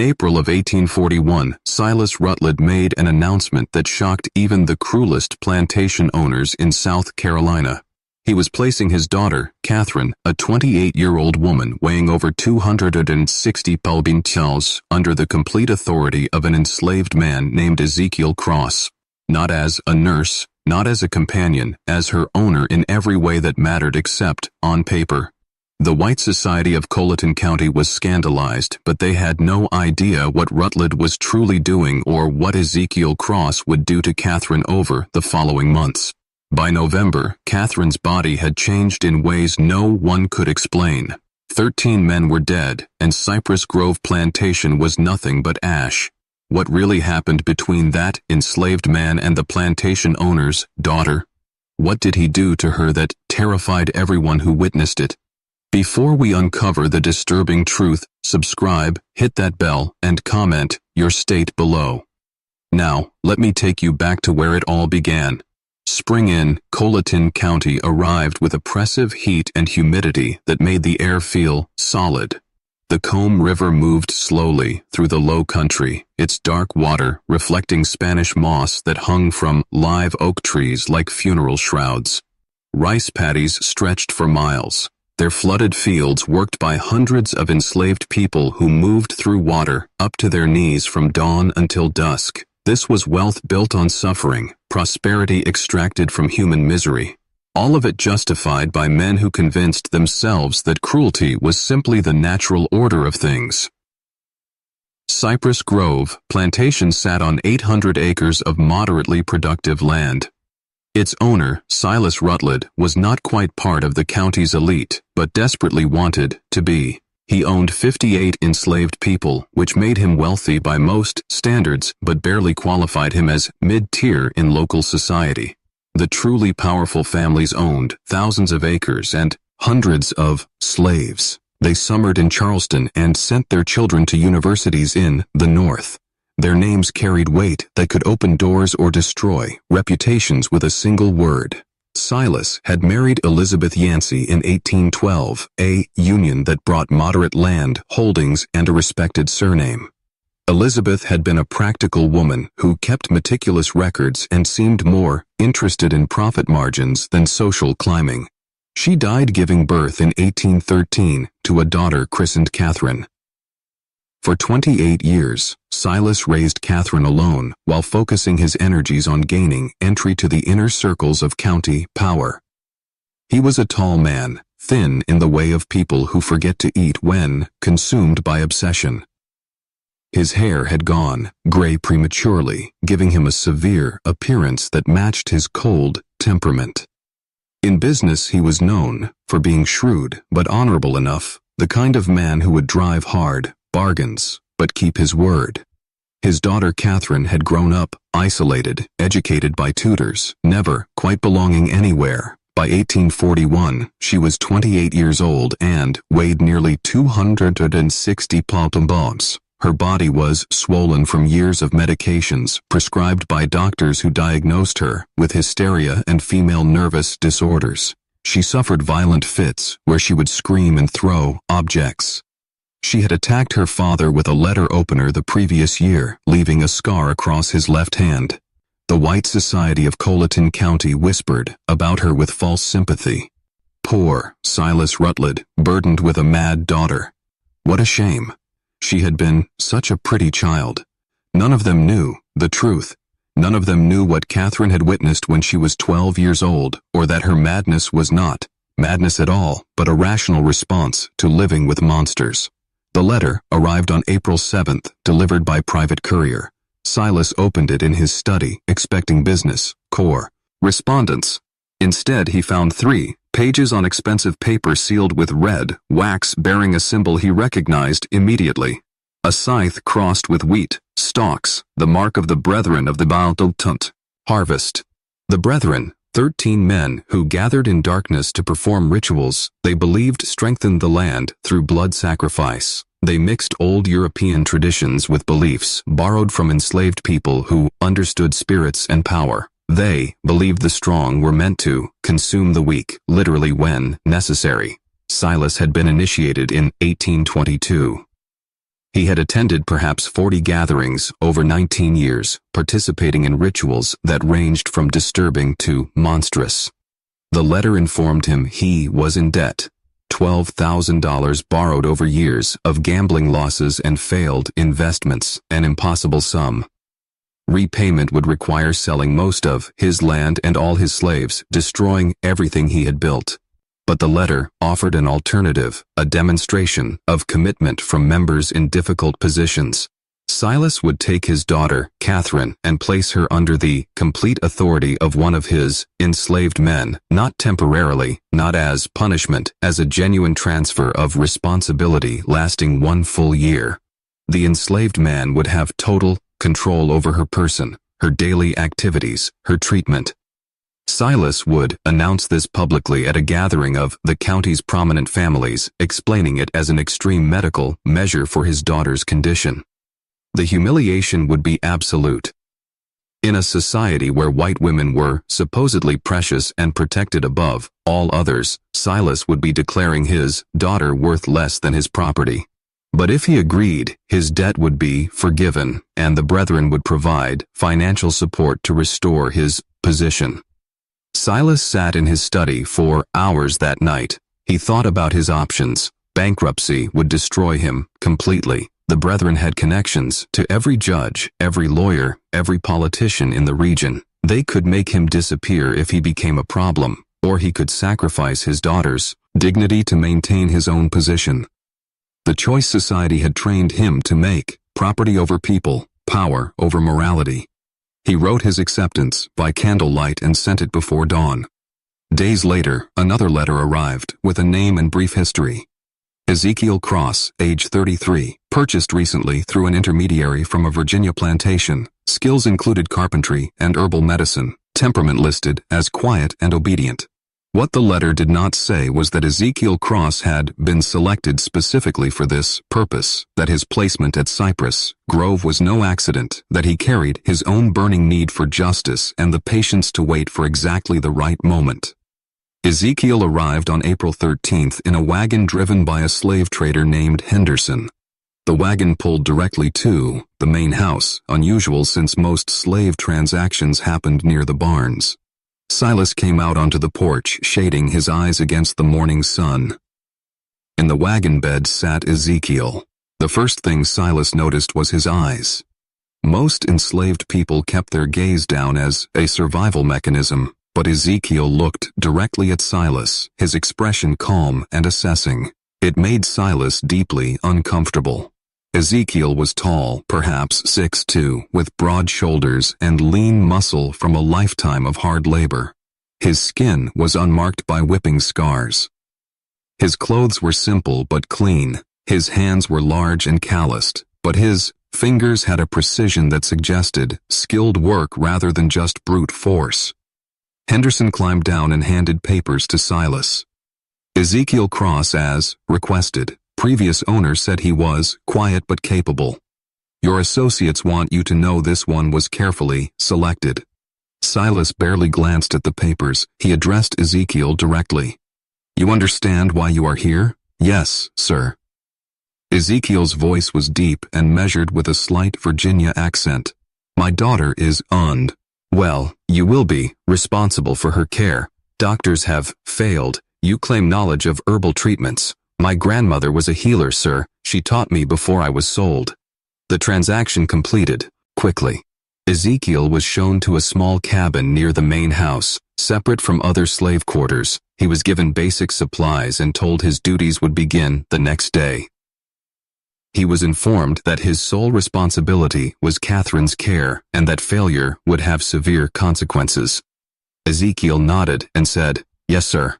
April of 1841, Silas Rutledge made an announcement that shocked even the cruelest plantation owners in South Carolina. He was placing his daughter, Catherine, a 28-year-old woman weighing over 260 pounds, under the complete authority of an enslaved man named Ezekiel Cross. Not as a nurse, not as a companion, as her owner in every way that mattered except on paper. The white society of Colleton County was scandalized, but they had no idea what Rutledge was truly doing or what Ezekiel Cross would do to Catherine over the following months. By November, Catherine's body had changed in ways no one could explain. 13 men were dead, and Cypress Grove Plantation was nothing but ash. What really happened between that enslaved man and the plantation owner's daughter? What did he do to her that terrified everyone who witnessed it? Before we uncover the disturbing truth, subscribe, hit that bell, and comment your state below. Now, let me take you back to where it all began. Spring in Colleton County arrived with oppressive heat and humidity that made the air feel solid. The Combe River moved slowly through the low country, its dark water reflecting Spanish moss that hung from live oak trees like funeral shrouds. Rice paddies stretched for miles, their flooded fields worked by hundreds of enslaved people who moved through water up to their knees from dawn until dusk. This was wealth built on suffering, prosperity extracted from human misery. All of it justified by men who convinced themselves that cruelty was simply the natural order of things. Cypress Grove Plantation sat on 800 acres of moderately productive land. Its owner, Silas Rutledge, was not quite part of the county's elite, but desperately wanted to be. He owned 58 enslaved people, which made him wealthy by most standards, but barely qualified him as mid-tier in local society. The truly powerful families owned thousands of acres and hundreds of slaves. They summered in Charleston and sent their children to universities in the North. Their names carried weight that could open doors or destroy reputations with a single word. Silas had married Elizabeth Yancey in 1812, a union that brought moderate land holdings and a respected surname. Elizabeth had been a practical woman who kept meticulous records and seemed more interested in profit margins than social climbing. She died giving birth in 1813 to a daughter christened Catherine. For 28 years, Silas raised Catherine alone while focusing his energies on gaining entry to the inner circles of county power. He was a tall man, thin in the way of people who forget to eat when consumed by obsession. His hair had gone gray prematurely, giving him a severe appearance that matched his cold temperament. In business he was known for being shrewd but honorable enough, the kind of man who would drive hard bargains, but keep his word. His daughter Catherine had grown up, isolated, educated by tutors, never quite belonging anywhere. By 1841, she was 28 years old and weighed nearly 260 pounds. Her body was swollen from years of medications prescribed by doctors who diagnosed her with hysteria and female nervous disorders. She suffered violent fits where she would scream and throw objects. She had attacked her father with a letter opener the previous year, leaving a scar across his left hand. The white society of Colleton County whispered about her with false sympathy. Poor Silas Rutledge, burdened with a mad daughter. What a shame. She had been such a pretty child. None of them knew the truth. None of them knew what Catherine had witnessed when she was 12 years old, or that her madness was not madness at all, but a rational response to living with monsters. The letter arrived on April 7th, delivered by private courier. Silas opened it in his study, expecting business, correspondence. Instead, he found 3 pages on expensive paper sealed with red wax bearing a symbol he recognized immediately. A scythe crossed with wheat stalks, the mark of the Brethren of the Baal harvest. The Brethren, 13 men who gathered in darkness to perform rituals they believed strengthened the land through blood sacrifice. They mixed old European traditions with beliefs borrowed from enslaved people who understood spirits and power. They believed the strong were meant to consume the weak, literally when necessary. Silas had been initiated in 1822. He had attended perhaps 40 gatherings over 19 years, participating in rituals that ranged from disturbing to monstrous. The letter informed him he was in debt, $12,000 borrowed over years of gambling losses and failed investments, an impossible sum. Repayment would require selling most of his land and all his slaves, destroying everything he had built. But the letter offered an alternative, a demonstration of commitment from members in difficult positions. Silas would take his daughter, Catherine, and place her under the complete authority of one of his enslaved men, not temporarily, not as punishment, as a genuine transfer of responsibility lasting 1 full year. The enslaved man would have total control over her person, her daily activities, her treatment. Silas would announce this publicly at a gathering of the county's prominent families, explaining it as an extreme medical measure for his daughter's condition. The humiliation would be absolute. In a society where white women were supposedly precious and protected above all others, Silas would be declaring his daughter worth less than his property. But if he agreed, his debt would be forgiven, and the brethren would provide financial support to restore his position. Silas sat in his study for hours that night. He thought about his options. Bankruptcy would destroy him completely. The brethren had connections to every judge, every lawyer, every politician in the region. They could make him disappear if he became a problem, or he could sacrifice his daughter's dignity to maintain his own position. The choice society had trained him to make: property over people, power over morality. He wrote his acceptance by candlelight and sent it before dawn. Days later, another letter arrived with a name and brief history. Ezekiel Cross, age 33, purchased recently through an intermediary from a Virginia plantation. Skills included carpentry and herbal medicine. Temperament listed as quiet and obedient. What the letter did not say was that Ezekiel Cross had been selected specifically for this purpose, that his placement at Cypress Grove was no accident, that he carried his own burning need for justice and the patience to wait for exactly the right moment. Ezekiel arrived on April 13th in a wagon driven by a slave trader named Henderson. The wagon pulled directly to the main house, unusual since most slave transactions happened near the barns. Silas came out onto the porch, shading his eyes against the morning sun. In the wagon bed sat Ezekiel. The first thing Silas noticed was his eyes. Most enslaved people kept their gaze down as a survival mechanism, but Ezekiel looked directly at Silas, his expression calm and assessing. It made Silas deeply uncomfortable. Ezekiel was tall, perhaps 6'2", with broad shoulders and lean muscle from a lifetime of hard labor. His skin was unmarked by whipping scars. His clothes were simple but clean. His hands were large and calloused, but his fingers had a precision that suggested skilled work rather than just brute force. Henderson climbed down and handed papers to Silas. Ezekiel Cross as requested. Previous owner said he was quiet but capable. Your associates want you to know this one was carefully selected. Silas barely glanced at the papers. He addressed Ezekiel directly. You understand why you are here? Yes, sir. Ezekiel's voice was deep and measured with a slight Virginia accent. My daughter is unwell. You will be responsible for her care. Doctors have failed. You claim knowledge of herbal treatments. My grandmother was a healer, sir. She taught me before I was sold. The transaction completed quickly. Ezekiel was shown to a small cabin near the main house, separate from other slave quarters. He was given basic supplies and told his duties would begin the next day. He was informed that his sole responsibility was Catherine's care and that failure would have severe consequences. Ezekiel nodded and said, Yes, sir.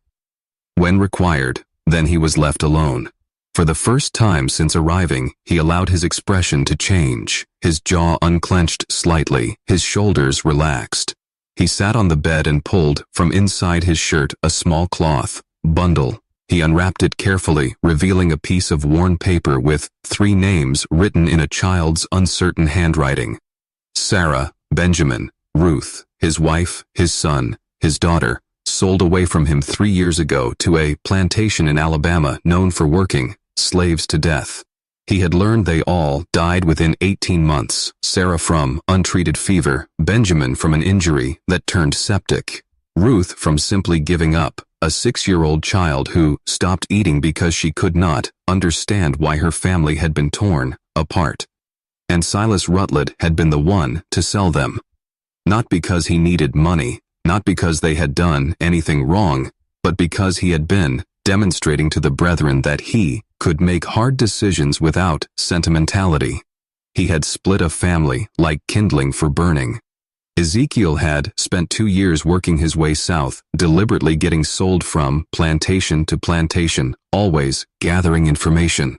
When required, then he was left alone. For the first time since arriving, he allowed his expression to change. His jaw unclenched slightly, his shoulders relaxed. He sat on the bed and pulled from inside his shirt a small cloth bundle. He unwrapped it carefully, revealing a piece of worn paper with 3 names written in a child's uncertain handwriting. Sarah, Benjamin, Ruth, his wife, his son, his daughter, sold away from him 3 years ago to a plantation in Alabama known for working slaves to death. He had learned they all died within 18 months, Sarah from untreated fever, Benjamin from an injury that turned septic, Ruth from simply giving up, a 6-year-old child who stopped eating because she could not understand why her family had been torn apart. And Silas Rutledge had been the one to sell them. Not because he needed money, not because they had done anything wrong, but because he had been demonstrating to the brethren that he could make hard decisions without sentimentality. He had split a family like kindling for burning. Ezekiel had spent 2 years working his way south, deliberately getting sold from plantation to plantation, always gathering information.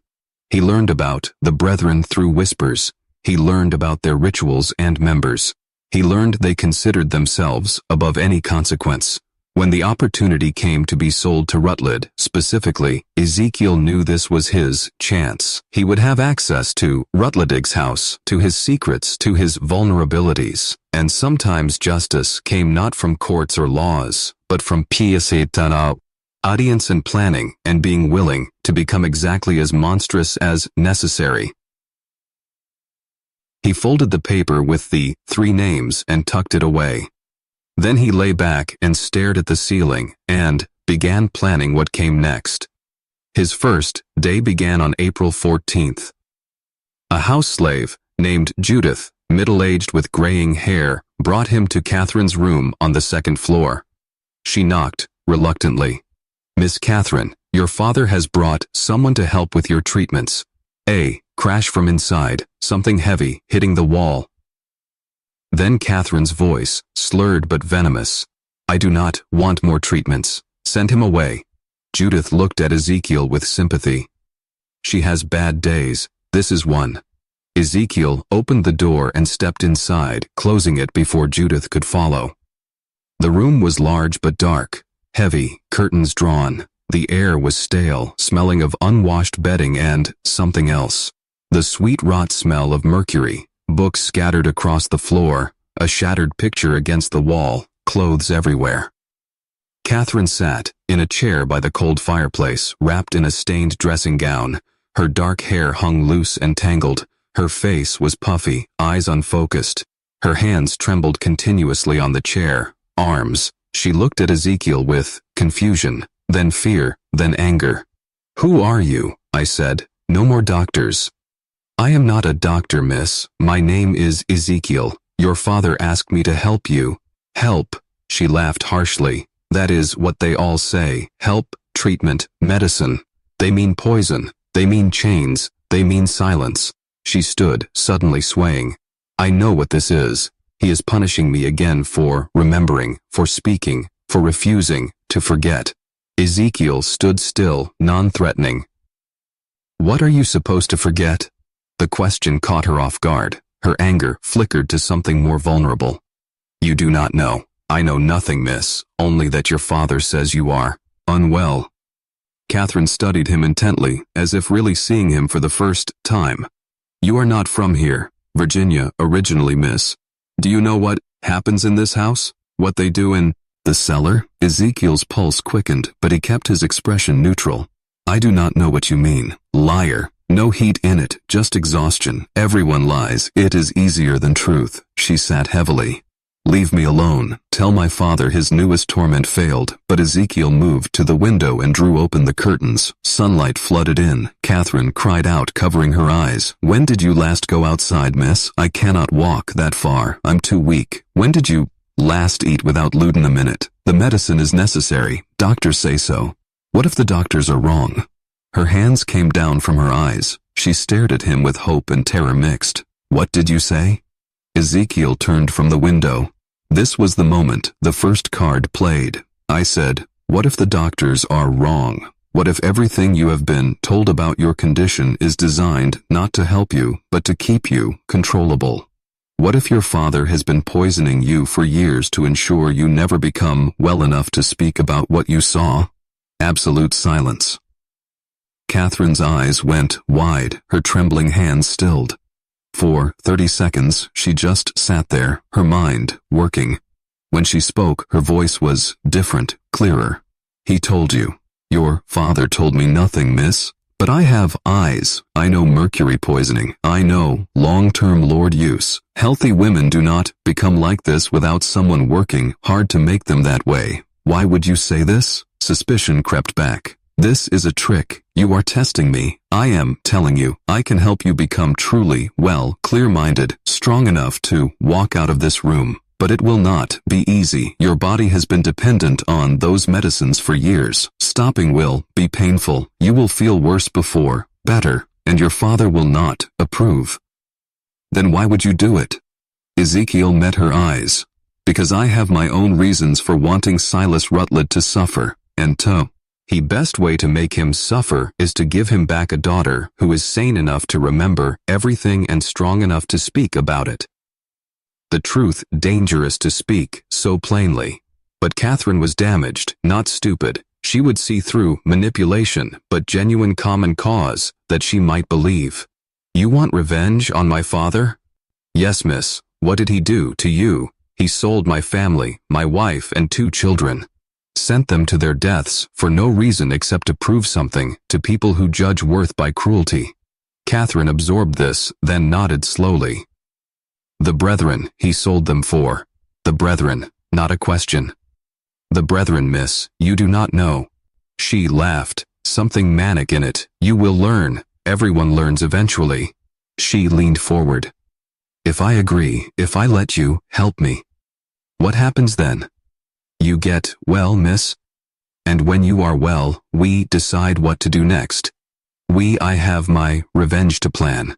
He learned about the brethren through whispers. He learned about their rituals and members. He learned they considered themselves above any consequence. When the opportunity came to be sold to Rutledge, specifically, Ezekiel knew this was his chance. He would have access to Rutledge's house, to his secrets, to his vulnerabilities. And sometimes justice came not from courts or laws, but from audience and planning, and being willing to become exactly as monstrous as necessary. He folded the paper with the 3 names and tucked it away. Then he lay back and stared at the ceiling and began planning what came next. His first day began on April 14th. A house slave named Judith, middle-aged with graying hair, brought him to Catherine's room on the 2nd floor. She knocked, reluctantly. "Miss Catherine, your father has brought someone to help with your treatments." A crash from inside, something heavy hitting the wall. Then Catherine's voice, slurred but venomous. "I do not want more treatments. Send him away." Judith looked at Ezekiel with sympathy. "She has bad days. This is one." Ezekiel opened the door and stepped inside, closing it before Judith could follow. The room was large but dark, heavy, curtains drawn. The air was stale, smelling of unwashed bedding and something else. The sweet rot smell of mercury. Books scattered across the floor, a shattered picture against the wall, clothes everywhere. Catherine sat in a chair by the cold fireplace, wrapped in a stained dressing gown. Her dark hair hung loose and tangled. Her face was puffy, eyes unfocused. Her hands trembled continuously on the chair, arms. She looked at Ezekiel with confusion, then fear, then anger. "Who are you?" I said. "No more doctors." "I am not a doctor, miss. My name is Ezekiel. Your father asked me to help you." "Help?" She laughed harshly. "That is what they all say. Help, treatment, medicine. They mean poison. They mean chains. They mean silence." She stood, suddenly swaying. "I know what this is. He is punishing me again for remembering, for speaking, for refusing to forget." Ezekiel stood still, non-threatening. "What are you supposed to forget?" The question caught her off guard. Her anger flickered to something more vulnerable. "You do not know. I know nothing, miss, only that your father says you are unwell." Catherine studied him intently, as if really seeing him for the first time. "You are not from here, Virginia, originally, miss. Do you know what happens in this house? What they do in the cellar?" Ezekiel's pulse quickened, but he kept his expression neutral. "I do not know what you mean. Liar. No heat in it, just exhaustion. Everyone lies. It is easier than truth." She sat heavily. "Leave me alone. Tell my father his newest torment failed." But Ezekiel moved to the window and drew open the curtains. Sunlight flooded in. Catherine cried out, covering her eyes. "When did you last go outside, miss? I cannot walk that far. I'm too weak. When did you last eat without looting a minute? The medicine is necessary. Doctors say so." "What if the doctors are wrong?" Her hands came down from her eyes. She stared at him with hope and terror mixed. "What did you say?" Ezekiel turned from the window. This was the moment the first card played. I said, "What if the doctors are wrong? What if everything you have been told about your condition is designed not to help you, but to keep you controllable? What if your father has been poisoning you for years to ensure you never become well enough to speak about what you saw?" Absolute silence. Catherine's eyes went wide, her trembling hands stilled. For 30 seconds, she just sat there, her mind working. When she spoke, her voice was different, clearer. "He told you." "Your father told me nothing, miss." But I have eyes. I know mercury poisoning. I know long-term lord use. Healthy women do not become like this without someone working hard to make them that way. Why would you say this? Suspicion crept back. This is a trick. You are testing me. I am telling you, I can help you become truly, well, clear-minded, strong enough to walk out of this room. But it will not be easy. Your body has been dependent on those medicines for years. Stopping will be painful. You will feel worse before better, and your father will not approve. Then why would you do it? Ezekiel met her eyes. Because I have my own reasons for wanting Silas Rutledge to suffer, and the best way to make him suffer is to give him back a daughter who is sane enough to remember everything and strong enough to speak about it. The truth dangerous to speak so plainly. But Catherine was damaged, not stupid. She would see through manipulation, but genuine common cause that she might believe. You want revenge on my father? Yes, miss. What did he do to you? He sold my family, my wife and 2 children. Sent them to their deaths for no reason except to prove something to people who judge worth by cruelty. Catherine absorbed this, then nodded slowly. The brethren he sold them for. The brethren, not a question. The brethren, miss, you do not know. She laughed, something manic in it. You will learn. Everyone learns eventually. She leaned forward. If I agree, if I let you help me, what happens then? You get well, miss. And when you are well, we decide what to do next. I have my revenge to plan.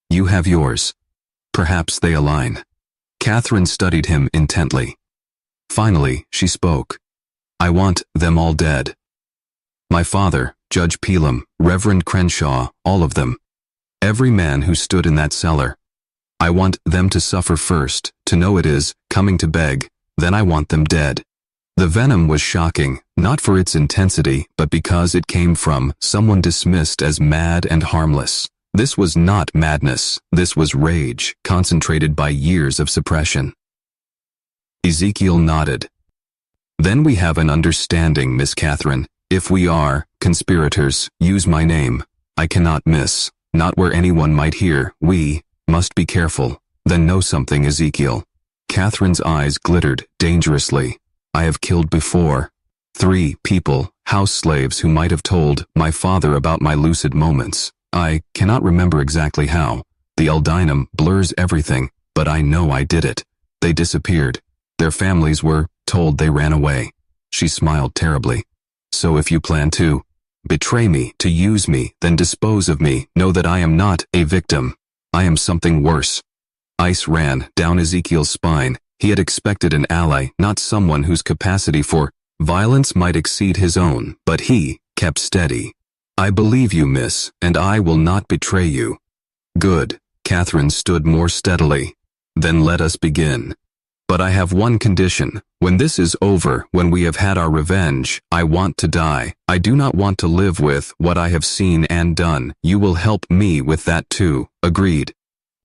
You have yours. Perhaps they align. Catherine studied him intently. Finally, she spoke. I want them all dead. My father, Judge Pelam, Reverend Crenshaw, all of them. Every man who stood in that cellar. I want them to suffer first, to know it is coming to beg, then I want them dead. The venom was shocking, not for its intensity, but because it came from someone dismissed as mad and harmless. This was not madness, this was rage, concentrated by years of suppression. Ezekiel nodded. Then we have an understanding, Miss Catherine. If we are conspirators, use my name. I cannot miss, not where anyone might hear. We must be careful. Then know something, Ezekiel. Catherine's eyes glittered dangerously. I have killed before. 3 people, house slaves who might have told my father about my lucid moments. I cannot remember exactly how. The Eldinum blurs everything, but I know I did it. They disappeared. Their families were told they ran away. She smiled terribly. So if you plan to betray me, to use me, then dispose of me, know that I am not a victim. I am something worse. Ice ran down Ezekiel's spine. He had expected an ally, not someone whose capacity for violence might exceed his own, but he kept steady. I believe you, miss, and I will not betray you. Good. Catherine stood more steadily. Then let us begin. But I have one condition. When this is over, when we have had our revenge, I want to die. I do not want to live with what I have seen and done. You will help me with that too. Agreed.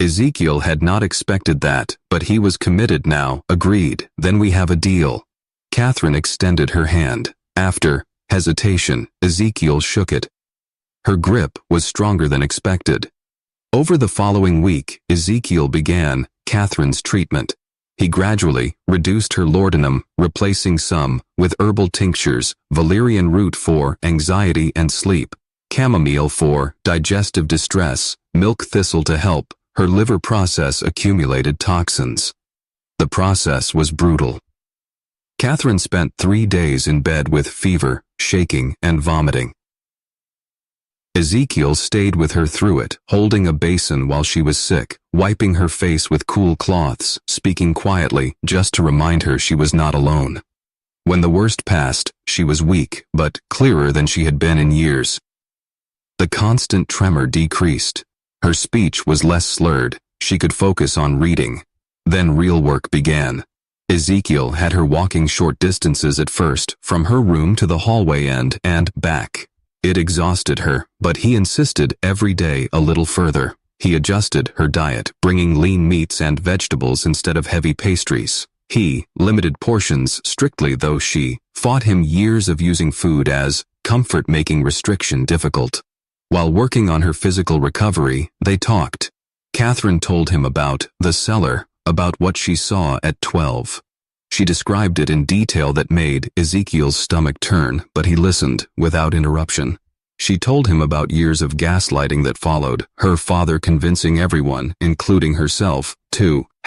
Ezekiel had not expected that, but he was committed now. Agreed. Then we have a deal. Catherine extended her hand. After hesitation, Ezekiel shook it. Her grip was stronger than expected. Over the following week, Ezekiel began Catherine's treatment. He gradually reduced her laudanum, replacing some with herbal tinctures, valerian root for anxiety and sleep, chamomile for digestive distress, milk thistle to help her liver process accumulated toxins. The process was brutal. Catherine spent 3 days in bed with fever, shaking, and vomiting. Ezekiel stayed with her through it, holding a basin while she was sick, wiping her face with cool cloths, speaking quietly, just to remind her she was not alone. When the worst passed, she was weak, but clearer than she had been in years. The constant tremor decreased. Her speech was less slurred. She could focus on reading. Then real work began. Ezekiel had her walking short distances at first, from her room to the hallway end and back. It exhausted her, but he insisted every day a little further. He adjusted her diet, bringing lean meats and vegetables instead of heavy pastries. He limited portions strictly, though she fought him years of using food as comfort, making restriction difficult. While working on her physical recovery, they talked. Catherine told him about the cellar, about what she saw at 12. She described it in detail that made Ezekiel's stomach turn, but he listened, without interruption. She told him about years of gaslighting that followed, her father convincing everyone, including herself,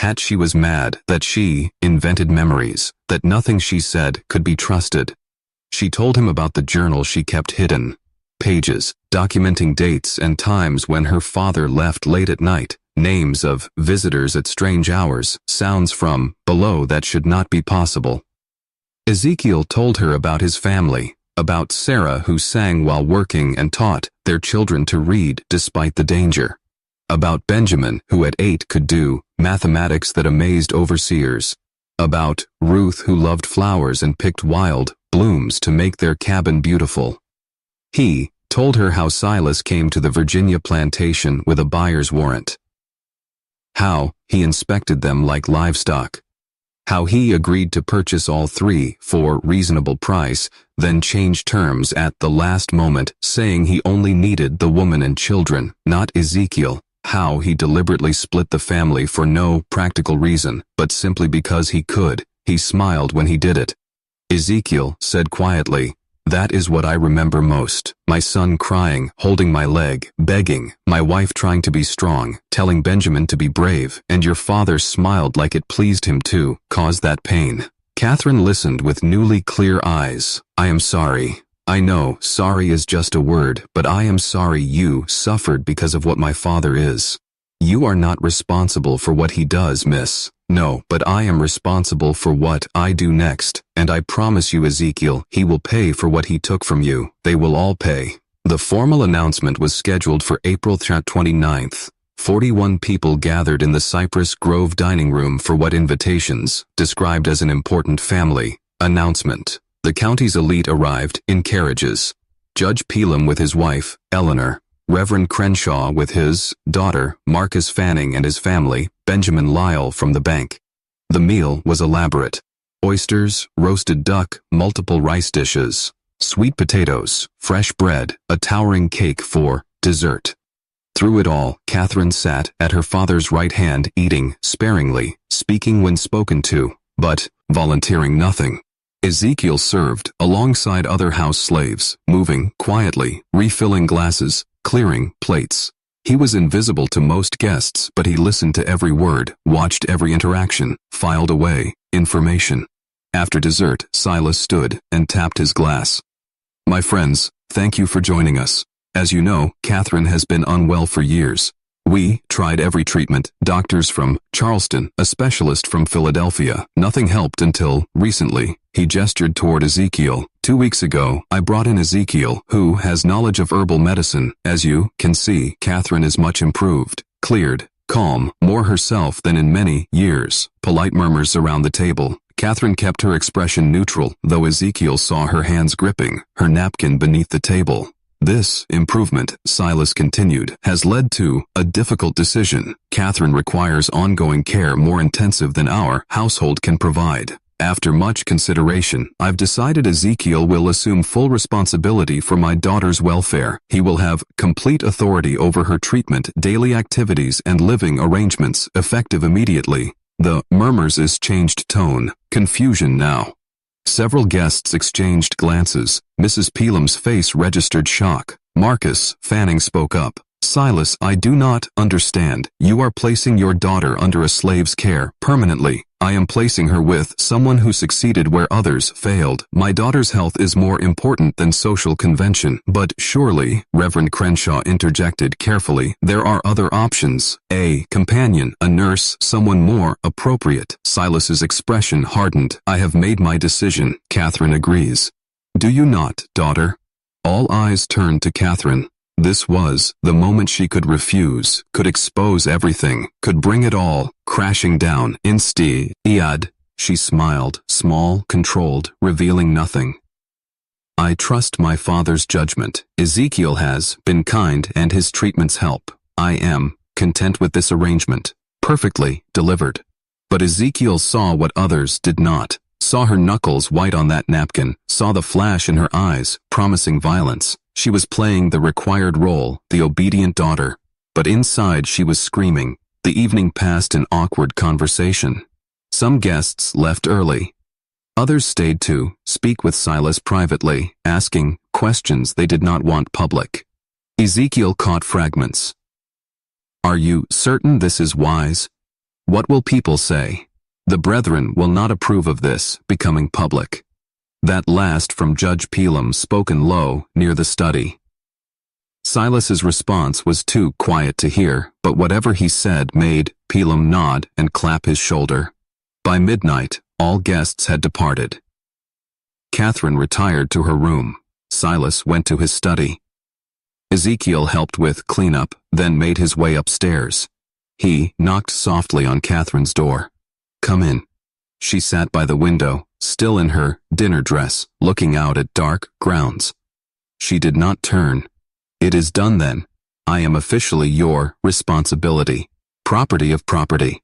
that she was mad, that she invented memories, that nothing she said could be trusted. She told him about the journal she kept hidden, pages documenting dates and times when her father left late at night, names of visitors at strange hours, sounds from below that should not be possible. Ezekiel told her about his family, about Sarah who sang while working and taught their children to read despite the danger, about Benjamin who at 8 could do mathematics that amazed overseers, about Ruth who loved flowers and picked wild blooms to make their cabin beautiful. He told her how Silas came to the Virginia plantation with a buyer's warrant, how he inspected them like livestock, how he agreed to purchase all three for reasonable price, then changed terms at the last moment, saying he only needed the woman and children, not Ezekiel, how he deliberately split the family for no practical reason, but simply because he could. He smiled when he did it. Ezekiel said quietly, "That is what I remember most. My son crying, holding my leg, begging, my wife trying to be strong, telling Benjamin to be brave, and your father smiled like it pleased him to cause that pain." Catherine listened with newly clear eyes. "I am sorry. I know, sorry is just a word, but I am sorry you suffered because of what my father is. You are not responsible for what he does, miss. No, but I am responsible for what I do next, and I promise you, Ezekiel, he will pay for what he took from you. They will all pay." The formal announcement was scheduled for April 29th. 41 people gathered in the Cypress Grove dining room for what invitations described as an important family announcement. The county's elite arrived in carriages. Judge Pelam with his wife, Eleanor, Reverend Crenshaw with his daughter, Marcus Fanning, and his family, Benjamin Lyle from the bank. The meal was elaborate. Oysters, roasted duck, multiple rice dishes, sweet potatoes, fresh bread, a towering cake for dessert. Through it all, Catherine sat at her father's right hand, eating sparingly, speaking when spoken to, but volunteering nothing. Ezekiel served alongside other house slaves, moving quietly, refilling glasses, clearing plates. He was invisible to most guests, but he listened to every word, watched every interaction, filed away information. After dessert, Silas stood and tapped his glass. "My friends, thank you for joining us. As you know, Catherine has been unwell for years. We tried every treatment, doctors from Charleston, a specialist from Philadelphia. Nothing helped until recently." He gestured toward Ezekiel. 2 weeks ago, I brought in Ezekiel, who has knowledge of herbal medicine. As you can see, Catherine is much improved, cleared, calm, more herself than in many years. Polite murmurs around the table. Catherine kept her expression neutral, though Ezekiel saw her hands gripping her napkin beneath the table. "This improvement," Silas continued, "has led to a difficult decision. Catherine requires ongoing care more intensive than our household can provide. After much consideration, I've decided Ezekiel will assume full responsibility for my daughter's welfare. He will have complete authority over her treatment, daily activities, and living arrangements, effective immediately." The murmurs changed tone. Confusion now. Several guests exchanged glances. Mrs. Pelam's face registered shock. Marcus Fanning spoke up. "Silas, I do not understand. You are placing your daughter under a slave's care, permanently. I am placing her with someone who succeeded where others failed. My daughter's health is more important than social convention." "But surely," Reverend Crenshaw interjected carefully, "there are other options. A companion, a nurse, someone more appropriate." Silas's expression hardened. "I have made my decision." Catherine agrees. "Do you not, daughter?" All eyes turned to Catherine. This was the moment she could refuse, could expose everything, could bring it all crashing down. Instead, she smiled, small, controlled, revealing nothing. "I trust my father's judgment. Ezekiel has been kind and his treatments help. I am content with this arrangement. Perfectly delivered." But Ezekiel saw what others did not. Saw her knuckles white on that napkin, saw the flash in her eyes, promising violence. She was playing the required role, the obedient daughter, but inside she was screaming. The evening passed in awkward conversation. Some guests left early. Others stayed to speak with Silas privately, asking questions they did not want public. Ezekiel caught fragments. "Are you certain this is wise? What will people say? The brethren will not approve of this becoming public." That last from Judge Pelam, spoken low near the study. Silas's response was too quiet to hear, but whatever he said made Pelam nod and clap his shoulder. By midnight, all guests had departed. Catherine retired to her room. Silas went to his study. Ezekiel helped with cleanup, then made his way upstairs. He knocked softly on Catherine's door. "Come in." She sat by the window, still in her dinner dress, looking out at dark grounds. She did not turn. "It is done then. I am officially your responsibility. Property of property."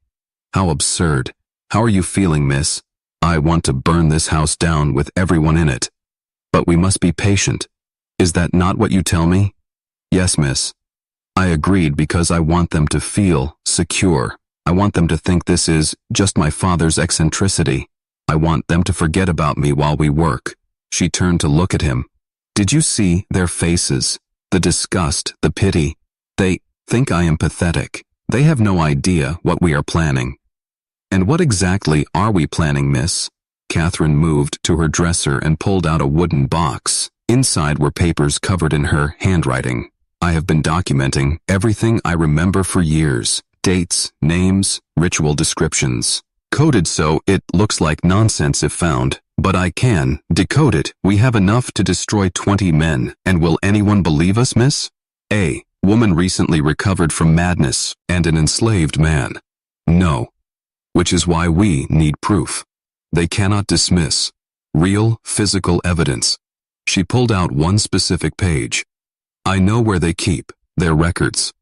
"How absurd. How are you feeling, miss?" "I want to burn this house down with everyone in it." "But we must be patient." "Is that not what you tell me?" "Yes, miss. I agreed because I want them to feel secure. I want them to think this is just my father's eccentricity. I want them to forget about me while we work." She turned to look at him. "Did you see their faces? The disgust, the pity. They think I am pathetic. They have no idea what we are planning." "And what exactly are we planning, miss?" Catherine moved to her dresser and pulled out a wooden box. Inside were papers covered in her handwriting. "I have been documenting everything I remember for years. Dates, names, ritual descriptions. Coded so it looks like nonsense if found, but I can decode it. We have enough to destroy 20 men, and will anyone believe us, miss? A woman recently recovered from madness, and an enslaved man. No. Which is why we need proof. They cannot dismiss. Real, physical evidence." She pulled out one specific page. "I know where they keep their records.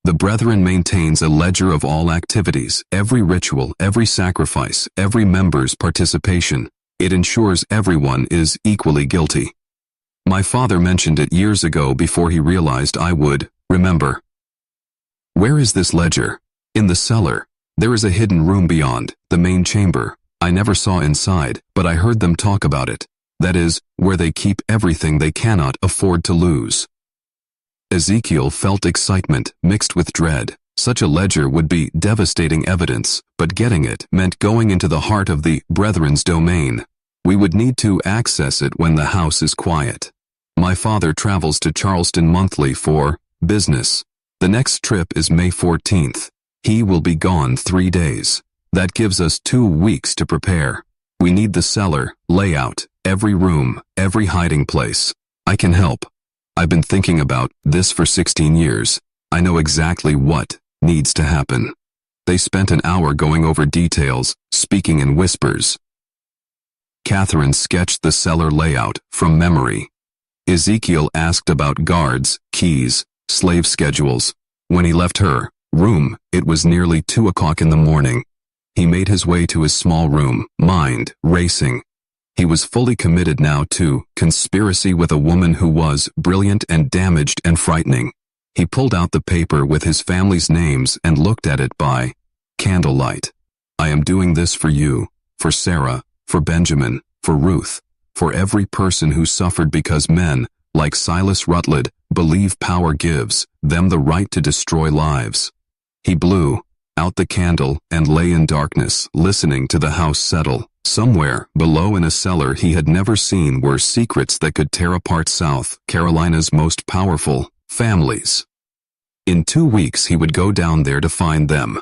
The Brethren maintains a ledger of all activities, every ritual, every sacrifice, every member's participation. It ensures everyone is equally guilty. My father mentioned it years ago before he realized I would remember." "Where is this ledger?" "In the cellar. There is a hidden room beyond, the main chamber. I never saw inside, but I heard them talk about it. That is, where they keep everything they cannot afford to lose." Ezekiel felt excitement mixed with dread. Such a ledger would be devastating evidence, but getting it meant going into the heart of the Brethren's domain. "We would need to access it when the house is quiet. My father travels to Charleston monthly for business. The next trip is May 14th. He will be gone 3 days. That gives us 2 weeks to prepare. We need the cellar, layout, every room, every hiding place. I can help. I've been thinking about this for 16 years. I know exactly what needs to happen." They spent an hour going over details, speaking in whispers. Catherine sketched the cellar layout from memory. Ezekiel asked about guards, keys, slave schedules. When he left her room, it was nearly 2 o'clock in the morning. He made his way to his small room, mind racing. He was fully committed now to conspiracy with a woman who was brilliant and damaged and frightening. He pulled out the paper with his family's names and looked at it by candlelight. "I am doing this for you, for Sarah, for Benjamin, for Ruth, for every person who suffered because men, like Silas Rutledge, believe power gives them the right to destroy lives." He blew out the candle and lay in darkness, listening to the house settle. Somewhere below in a cellar he had never seen were secrets that could tear apart South Carolina's most powerful families. In 2 weeks he would go down there to find them.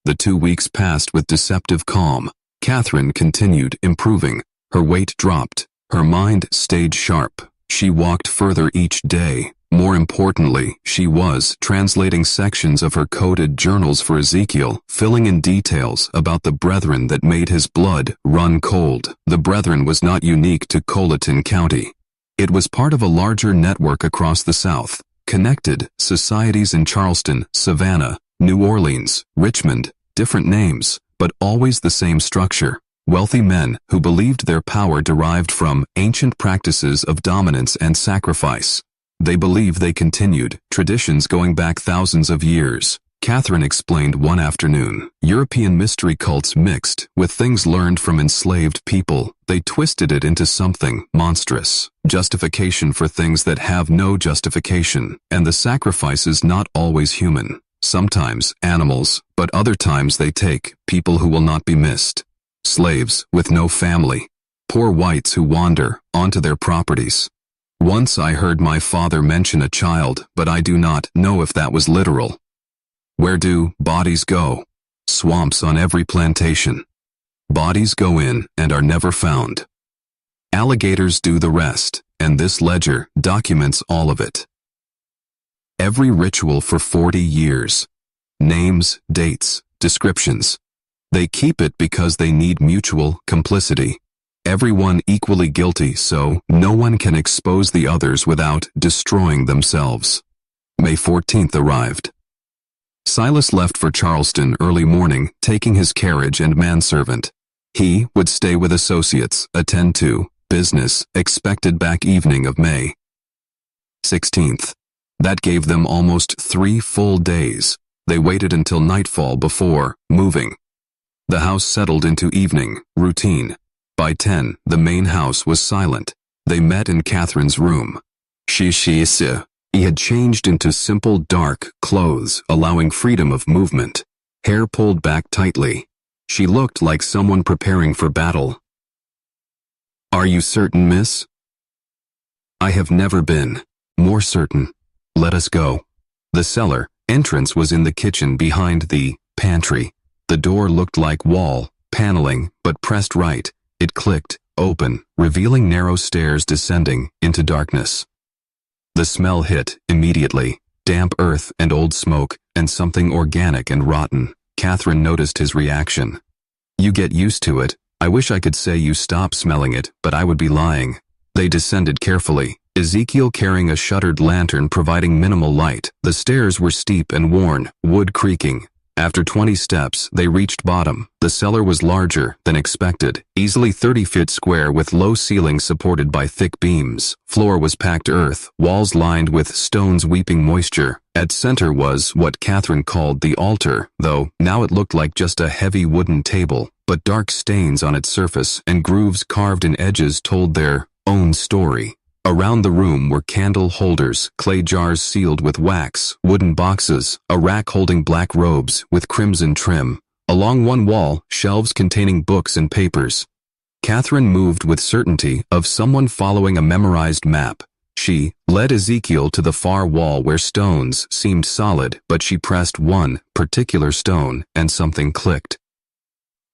The 2 weeks passed with deceptive calm. Catherine continued improving. Her weight dropped. Her mind stayed sharp. She walked further each day. More importantly, she was translating sections of her coded journals for Ezekiel, filling in details about the Brethren that made his blood run cold. The Brethren was not unique to Colleton County. It was part of a larger network across the South, connected societies in Charleston, Savannah, New Orleans, Richmond, different names, but always the same structure. Wealthy men who believed their power derived from ancient practices of dominance and sacrifice. They believe they continued traditions going back thousands of years. Catherine explained one afternoon. European mystery cults mixed with things learned from enslaved people. They twisted it into something monstrous. Justification for things that have no justification. And the sacrifice is not always human. Sometimes animals, but other times they take people who will not be missed. Slaves with no family. Poor whites who wander onto their properties. Once I heard my father mention a child, but I do not know if that was literal. Where do bodies go? Swamps on every plantation. Bodies go in and are never found. Alligators do the rest, and this ledger documents all of it. Every ritual for 40 years. Names, dates, descriptions. They keep it because they need mutual complicity. Everyone equally guilty, so no one can expose the others without destroying themselves. May 14th arrived. Silas left for Charleston early morning, taking his carriage and manservant. He would stay with associates, attend to business, expected back evening of May 16th. That gave them almost 3 full days. They waited until nightfall before moving. The house settled into evening routine. By 10, the main house was silent. They met in Catherine's room. He had changed into simple dark clothes, allowing freedom of movement. Hair pulled back tightly. She looked like someone preparing for battle. "Are you certain, miss?" "I have never been more certain. Let us go." The cellar entrance was in the kitchen behind the pantry. The door looked like wall paneling, but pressed right. It clicked open, revealing narrow stairs descending into darkness. The smell hit immediately. Damp earth and old smoke, and something organic and rotten. Catherine noticed his reaction. "You get used to it. I wish I could say you stop smelling it, but I would be lying." They descended carefully, Ezekiel carrying a shuttered lantern providing minimal light. The stairs were steep and worn, wood creaking. After 20 steps, they reached bottom. The cellar was larger than expected, easily 30 feet square with low ceilings supported by thick beams. Floor was packed earth, walls lined with stones weeping moisture. At center was what Catherine called the altar, though now it looked like just a heavy wooden table, but dark stains on its surface and grooves carved in edges told their own story. Around the room were candle holders, clay jars sealed with wax, wooden boxes, a rack holding black robes with crimson trim. Along one wall, shelves containing books and papers. Catherine moved with certainty of someone following a memorized map. She led Ezekiel to the far wall where stones seemed solid, but she pressed one particular stone and something clicked.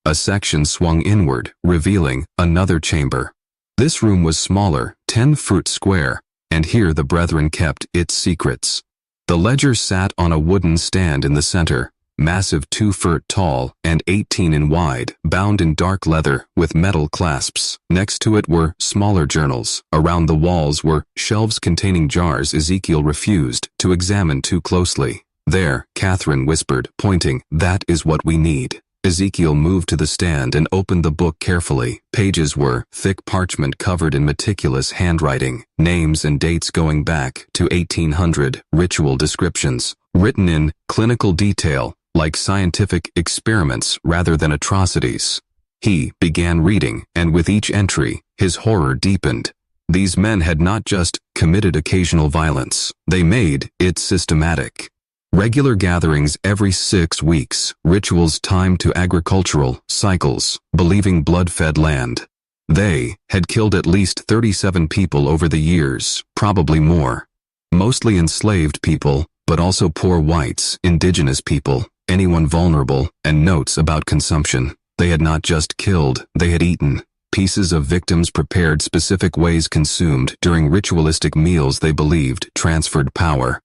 A section swung inward, revealing another chamber. This room was smaller, 10 foot square, and here the brethren kept its secrets. The ledger sat on a wooden stand in the center, massive 2 foot tall and 18 in wide, bound in dark leather with metal clasps. Next to it were smaller journals. Around the walls were shelves containing jars Ezekiel refused to examine too closely. "There," Catherine whispered, pointing, "that is what we need." Ezekiel moved to the stand and opened the book carefully. Pages were thick parchment covered in meticulous handwriting, names and dates going back to 1800, ritual descriptions, written in clinical detail, like scientific experiments rather than atrocities. He began reading, and with each entry, his horror deepened. These men had not just committed occasional violence, they made it systematic. Regular gatherings every 6 weeks, rituals timed to agricultural cycles, believing blood-fed land. They had killed at least 37 people over the years, probably more. Mostly enslaved people, but also poor whites, indigenous people, anyone vulnerable, and notes about consumption. They had not just killed, they had eaten. Pieces of victims prepared specific ways consumed during ritualistic meals they believed transferred power.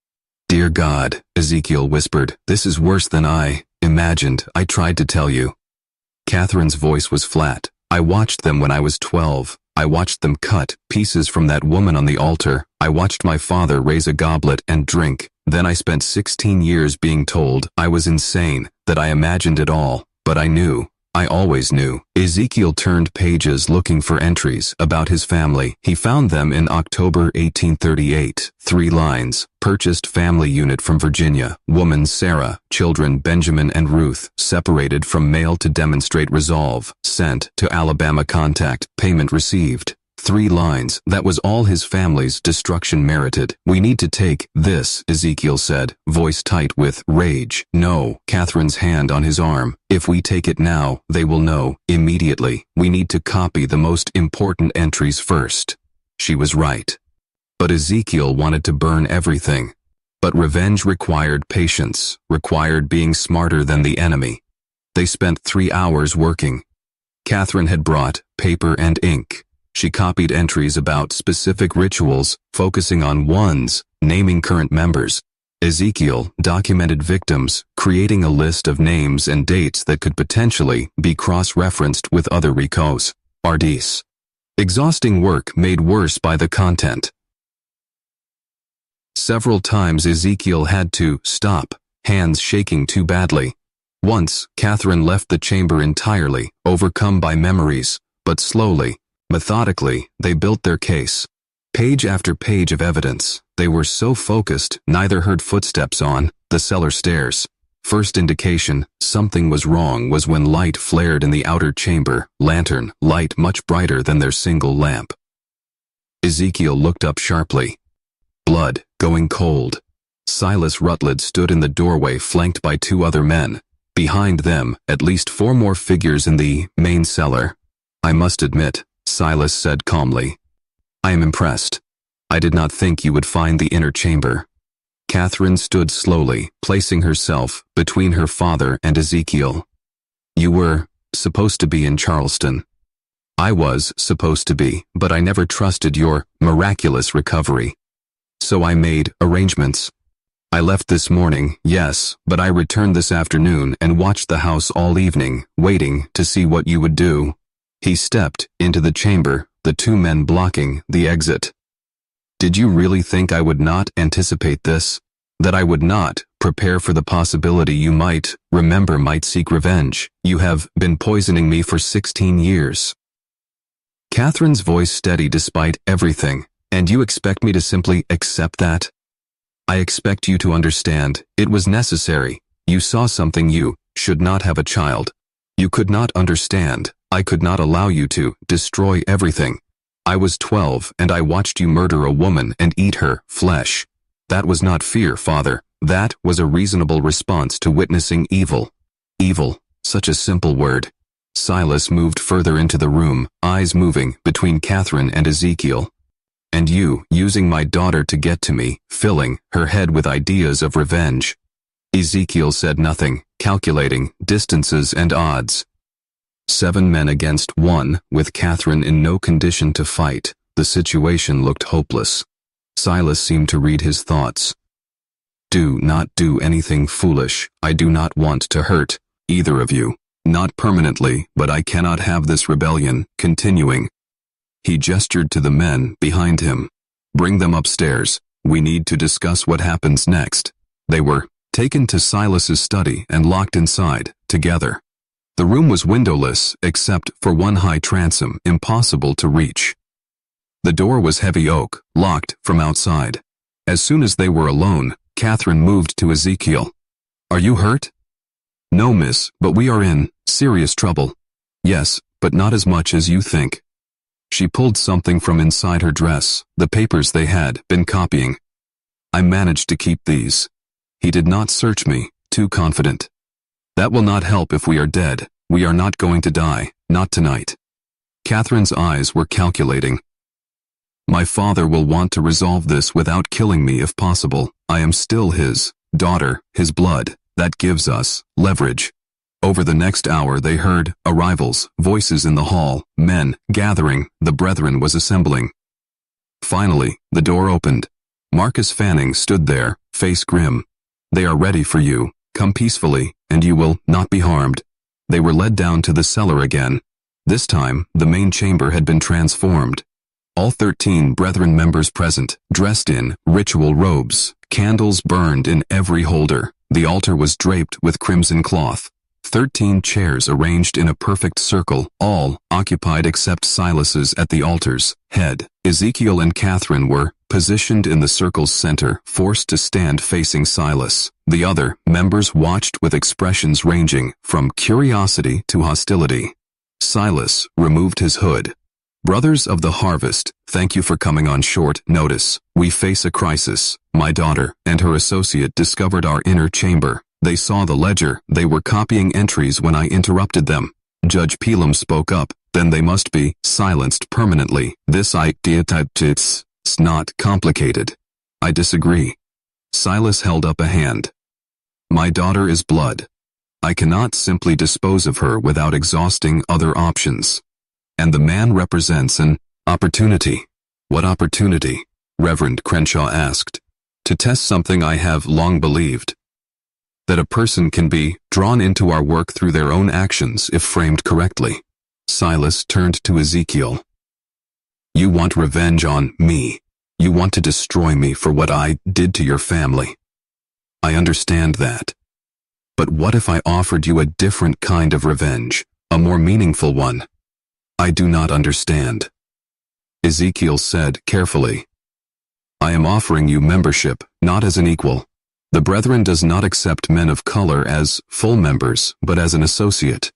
"Dear God," Ezekiel whispered, "this is worse than I imagined. I tried to tell you." Catherine's voice was flat. "I watched them when I was 12. I watched them cut pieces from that woman on the altar. I watched my father raise a goblet and drink. Then I spent 16 years being told I was insane, that I imagined it all. But I knew I always knew. Ezekiel turned pages looking for entries about his family. He found them in October 1838. 3 lines. Purchased family unit from Virginia. Woman Sarah. Children Benjamin and Ruth. Separated from male to demonstrate resolve. Sent to Alabama contact. Payment received. 3 lines. That was all his family's destruction merited. We need to take this, Ezekiel said, voice tight with rage. No, Catherine's hand on his arm. If we take it now, they will know, immediately. We need to copy the most important entries first. She was right. But Ezekiel wanted to burn everything. But revenge required patience, required being smarter than the enemy. They spent 3 hours working. Catherine had brought paper and ink. She copied entries about specific rituals, focusing on ones, naming current members. Ezekiel documented victims, creating a list of names and dates that could potentially be cross-referenced with other recos. RDs. Exhausting work made worse by the content. Several times Ezekiel had to stop, hands shaking too badly. Once, Catherine left the chamber entirely, overcome by memories, but slowly, methodically, they built their case. Page after page of evidence. They were so focused, neither heard footsteps on the cellar stairs. First indication something was wrong was when light flared in the outer chamber, lantern, light much brighter than their single lamp. Ezekiel looked up sharply. Blood, going cold. Silas Rutledge stood in the doorway flanked by 2 other men. Behind them, at least 4 more figures in the main cellar. I must admit, Silas said calmly, I am impressed. I did not think you would find the inner chamber. Catherine stood slowly, placing herself between her father and Ezekiel. You were supposed to be in Charleston. I was supposed to be, but I never trusted your miraculous recovery. So I made arrangements. I left this morning, yes, but I returned this afternoon and watched the house all evening, waiting to see what you would do. He stepped into the chamber, the 2 men blocking the exit. Did you really think I would not anticipate this? That I would not prepare for the possibility you might seek revenge? You have been poisoning me for 16 years. Catherine's voice steady despite everything. And you expect me to simply accept that? I expect you to understand, it was necessary. You saw something you should not have a child. You could not understand. I could not allow you to destroy everything. I was 12 and I watched you murder a woman and eat her flesh. That was not fear, Father. That was a reasonable response to witnessing evil. Evil, such a simple word. Silas moved further into the room, eyes moving between Catherine and Ezekiel. And you, using my daughter to get to me, filling her head with ideas of revenge. Ezekiel said nothing, calculating distances and odds. 7 men against 1, with Catherine in no condition to fight. The situation looked hopeless. Silas seemed to read his thoughts. Do not do anything foolish. I do not want to hurt either of you. Not permanently, but I cannot have this rebellion continuing. He gestured to the men behind him. Bring them upstairs. We need to discuss what happens next. They were taken to Silas's study and locked inside, together. The room was windowless except for one high transom, impossible to reach. The door was heavy oak, locked from outside. As soon as they were alone, Catherine moved to Ezekiel. Are you hurt? No, miss, but we are in serious trouble. Yes, but not as much as you think. She pulled something from inside her dress, the papers they had been copying. I managed to keep these. He did not search me, too confident. That will not help if we are dead. We are not going to die, not tonight. Catherine's eyes were calculating. My father will want to resolve this without killing me if possible. I am still his daughter, his blood. That gives us leverage. Over the next hour they heard arrivals, voices in the hall, men gathering, the brethren was assembling. Finally, the door opened. Marcus Fanning stood there, face grim. They are ready for you. Come peacefully, and you will not be harmed. They were led down to the cellar again. This time, the main chamber had been transformed. All 13 brethren members present, dressed in ritual robes, candles burned in every holder. The altar was draped with crimson cloth. 13 chairs arranged in a perfect circle, all occupied except Silas's at the altar's head. Ezekiel and Catherine were positioned in the circle's center, forced to stand facing Silas. The other members watched with expressions ranging from curiosity to hostility. Silas removed his hood. "Brothers of the harvest, thank you for coming on short notice. We face a crisis. My daughter and her associate discovered our inner chamber. They saw the ledger. They were copying entries when I interrupted them." Judge Pelham spoke up. "Then they must be silenced permanently. This idea it's not complicated." "I disagree." Silas held up a hand. "My daughter is blood. I cannot simply dispose of her without exhausting other options. And the man represents an opportunity." "What opportunity?" Reverend Crenshaw asked. "To test something I have long believed. That a person can be drawn into our work through their own actions if framed correctly." Silas turned to Ezekiel. "You want revenge on me. You want to destroy me for what I did to your family. I understand that. But what if I offered you a different kind of revenge, a more meaningful one?" "I do not understand." Ezekiel said carefully. "I am offering you membership, not as an equal. The Brethren does not accept men of color as full members, but as an associate.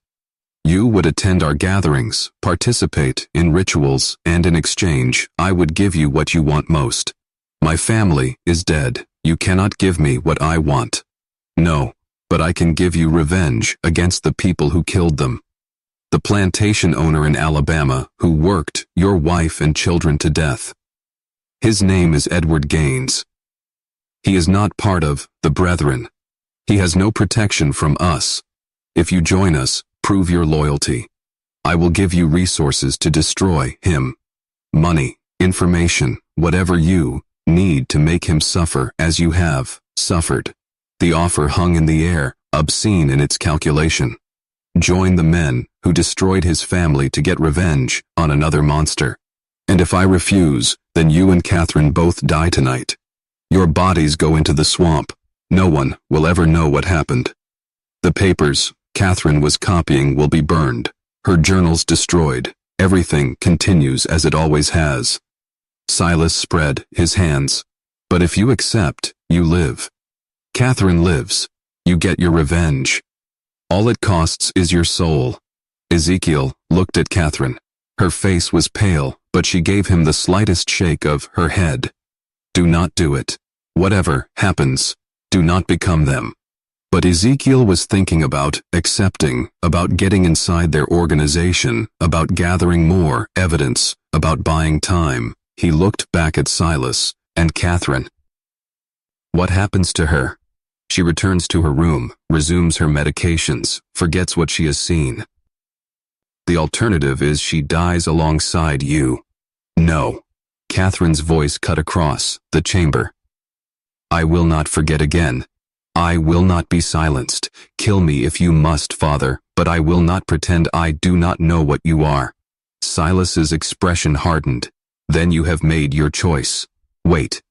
You would attend our gatherings, participate in rituals, and in exchange, I would give you what you want most. My family is dead. You cannot give me what I want. No, but I can give you revenge against the people who killed them. The plantation owner in Alabama who worked your wife and children to death. His name is Edward Gaines. He is not part of the Brethren. He has no protection from us. If you join us, prove your loyalty. I will give you resources to destroy him. Money, information, whatever you need to make him suffer as you have suffered." The offer hung in the air, obscene in its calculation. Join the men who destroyed his family to get revenge on another monster. And if I refuse, then you and Catherine both die tonight. Your bodies go into the swamp. No one will ever know what happened. The papers Catherine was copying will be burned. Her journals destroyed. Everything continues as it always has. Silas spread his hands. "But if you accept, you live. Catherine lives. You get your revenge. All it costs is your soul." Ezekiel looked at Catherine. Her face was pale, but she gave him the slightest shake of her head. "Do not do it. Whatever happens, do not become them." But Ezekiel was thinking about accepting, about getting inside their organization, about gathering more evidence, about buying time. He looked back at Silas and Catherine. What happens to her? She returns to her room, resumes her medications, forgets what she has seen. The alternative is she dies alongside you. No. Catherine's voice cut across the chamber. "I will not forget again. I will not be silenced. Kill me if you must, Father, but I will not pretend I do not know what you are." Silas's expression hardened. "Then you have made your choice. Wait."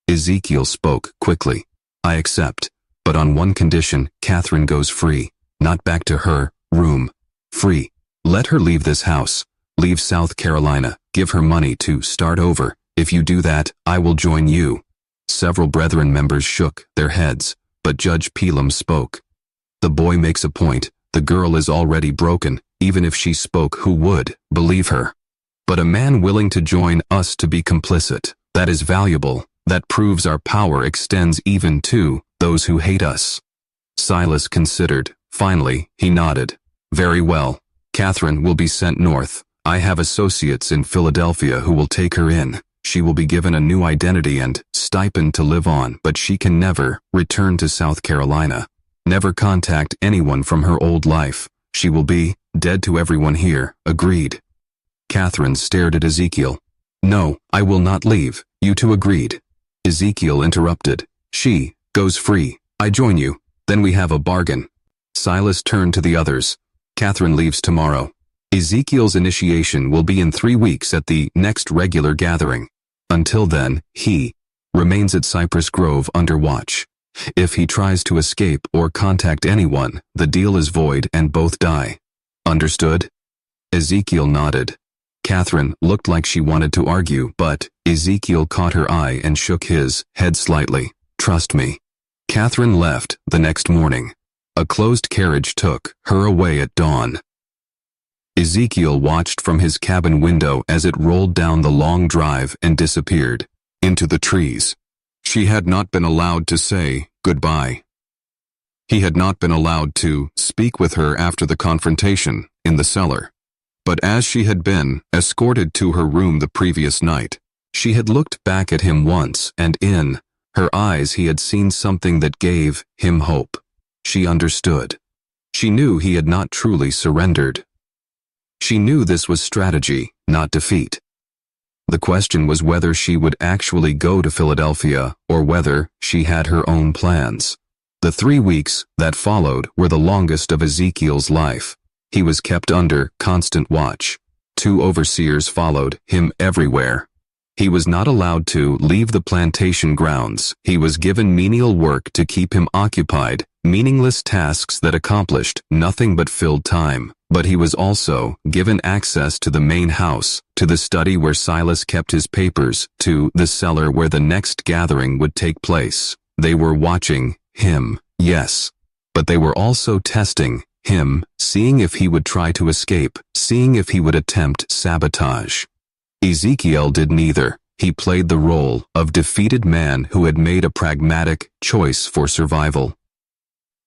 Ezekiel spoke quickly. "I accept, but on one condition. Catherine goes free, not back to her room. Free. Let her leave this house, leave South Carolina, give her money to start over. If you do that, I will join you." Several Brethren members shook their heads, but Judge Pelham spoke. "The boy makes a point. The girl is already broken. Even if she spoke, who would believe her? But a man willing to join us to be complicit, that is valuable. That proves our power extends even to those who hate us." Silas considered. Finally, he nodded. "Very well. Catherine will be sent north. I have associates in Philadelphia who will take her in. She will be given a new identity and stipend to live on, but she can never return to South Carolina. Never contact anyone from her old life. She will be dead to everyone here. Agreed?" Catherine stared at Ezekiel. "No, I will not leave. You two agreed." Ezekiel interrupted. "She goes free. I join you. Then we have a bargain." Silas turned to the others. "Catherine leaves tomorrow. Ezekiel's initiation will be in 3 weeks at the next regular gathering. Until then, he remains at Cypress Grove under watch. If he tries to escape or contact anyone, the deal is void and both die. Understood? Ezekiel nodded. Catherine looked like she wanted to argue, but Ezekiel caught her eye and shook his head slightly. Trust me. Catherine left the next morning. A closed carriage took her away at dawn. Ezekiel watched from his cabin window as it rolled down the long drive and disappeared into the trees. She had not been allowed to say goodbye. He had not been allowed to speak with her after the confrontation in the cellar. But as she had been escorted to her room the previous night, she had looked back at him once, and in her eyes he had seen something that gave him hope. She understood. She knew he had not truly surrendered. She knew this was strategy, not defeat. The question was whether she would actually go to Philadelphia or whether she had her own plans. The 3 weeks that followed were the longest of Ezekiel's life. He was kept under constant watch. 2 overseers followed him everywhere. He was not allowed to leave the plantation grounds. He was given menial work to keep him occupied, meaningless tasks that accomplished nothing but filled time. But he was also given access to the main house, to the study where Silas kept his papers, to the cellar where the next gathering would take place. They were watching him, yes, but they were also testing him, seeing if he would try to escape, seeing if he would attempt sabotage. Ezekiel did neither. He played the role of defeated man who had made a pragmatic choice for survival.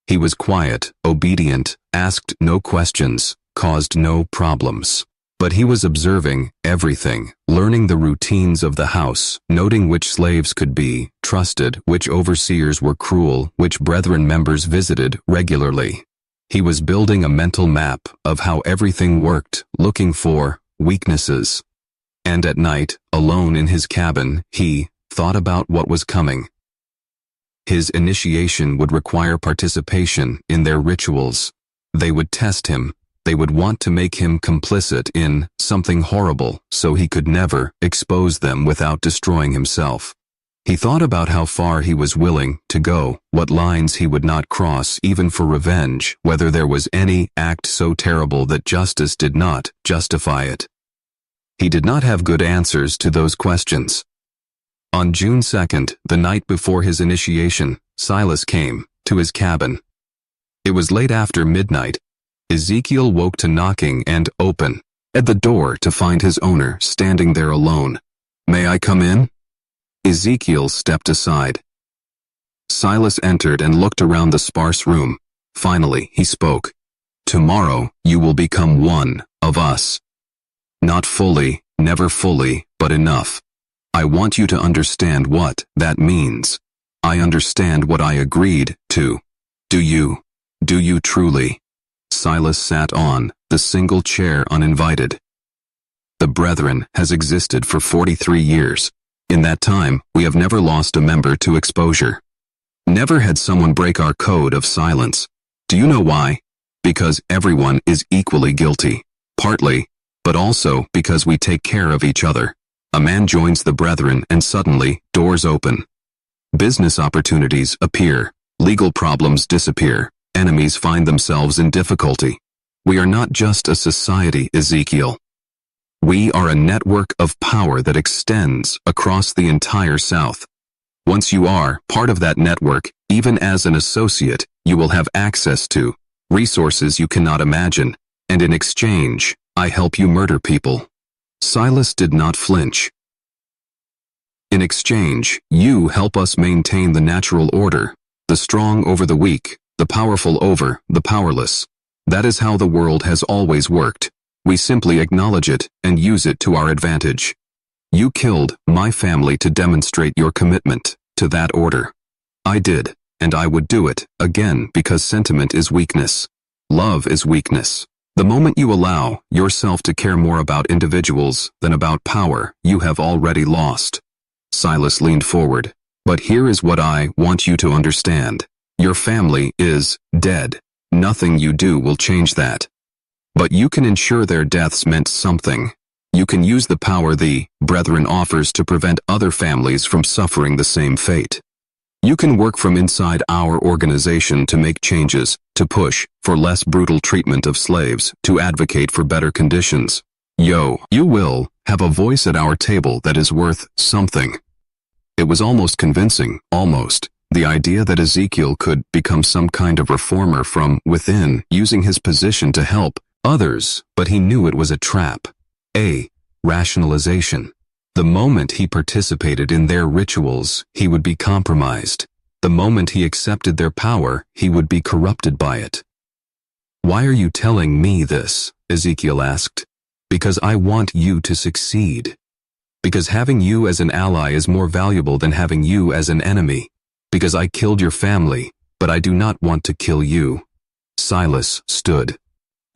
He was quiet, obedient, asked no questions, caused no problems. But he was observing everything, learning the routines of the house, noting which slaves could be trusted, which overseers were cruel, which brethren members visited regularly. He was building a mental map of how everything worked, looking for weaknesses. And at night, alone in his cabin, he thought about what was coming. His initiation would require participation in their rituals. They would test him. They would want to make him complicit in something horrible so he could never expose them without destroying himself. He thought about how far he was willing to go, what lines he would not cross even for revenge, whether there was any act so terrible that justice did not justify it. He did not have good answers to those questions. On June 2nd, the night before his initiation, Silas came to his cabin. It was late after midnight. Ezekiel woke to knocking and open at the door to find his owner standing there alone. "May I come in?" Ezekiel stepped aside. Silas entered and looked around the sparse room. Finally, he spoke. "Tomorrow, you will become one of us. Not fully, never fully, but enough. I want you to understand what that means. I understand what I agreed to. Do you? Do you truly?" Silas sat on the single chair uninvited. "The Brethren has existed for 43 years. In that time, we have never lost a member to exposure. Never had someone break our code of silence. Do you know why? Because everyone is equally guilty. Partly, but also because we take care of each other. A man joins the Brethren and suddenly, doors open. Business opportunities appear. Legal problems disappear. Enemies find themselves in difficulty. We are not just a society, Ezekiel. We are a network of power that extends across the entire South. Once you are part of that network, even as an associate, you will have access to resources you cannot imagine, and in exchange, I help you murder people." Silas did not flinch. "In exchange, you help us maintain the natural order, the strong over the weak, the powerful over the powerless. That is how the world has always worked. We simply acknowledge it and use it to our advantage. You killed my family to demonstrate your commitment to that order. I did, and I would do it again because sentiment is weakness. Love is weakness. The moment you allow yourself to care more about individuals than about power, you have already lost." Silas leaned forward. "But here is what I want you to understand. Your family is dead. Nothing you do will change that. But you can ensure their deaths meant something. You can use the power the Brethren offers to prevent other families from suffering the same fate. You can work from inside our organization to make changes, to push for less brutal treatment of slaves, to advocate for better conditions. You will have a voice at our table that is worth something. It was almost convincing, almost. The idea that Ezekiel could become some kind of reformer from within, using his position to help others, but he knew it was a trap. A rationalization. The moment he participated in their rituals, he would be compromised. The moment he accepted their power, he would be corrupted by it. "Why are you telling me this?" Ezekiel asked. "Because I want you to succeed. Because having you as an ally is more valuable than having you as an enemy. Because I killed your family, but I do not want to kill you." Silas stood.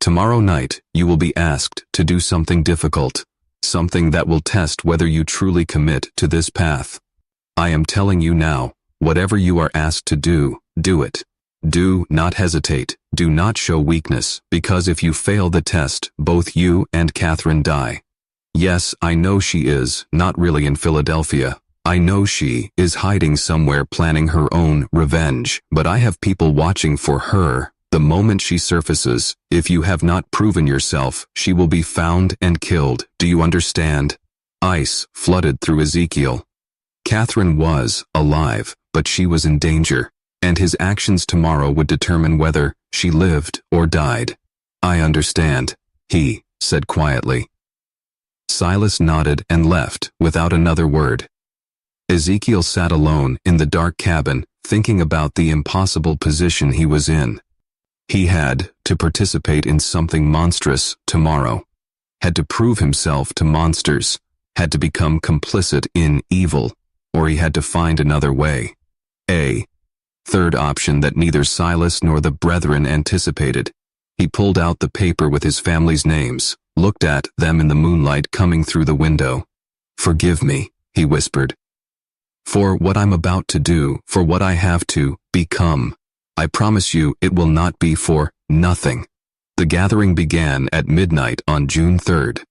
"Tomorrow night, you will be asked to do something difficult. Something that will test whether you truly commit to this path. I am telling you now, whatever you are asked to do, do it. Do not hesitate, do not show weakness, because if you fail the test, both you and Catherine die. Yes, I know she is not really in Philadelphia. I know she is hiding somewhere planning her own revenge, but I have people watching for her. The moment she surfaces, if you have not proven yourself, she will be found and killed. Do you understand?" Ice flooded through Ezekiel. Catherine was alive, but she was in danger, and his actions tomorrow would determine whether she lived or died. "I understand," he said quietly. Silas nodded and left without another word. Ezekiel sat alone in the dark cabin, thinking about the impossible position he was in. He had to participate in something monstrous tomorrow, had to prove himself to monsters, had to become complicit in evil, or he had to find another way. A third option that neither Silas nor the brethren anticipated. He pulled out the paper with his family's names, looked at them in the moonlight coming through the window. "Forgive me," he whispered. "For what I'm about to do, for what I have to become. I promise you it will not be for nothing." The gathering began at midnight on June 3rd.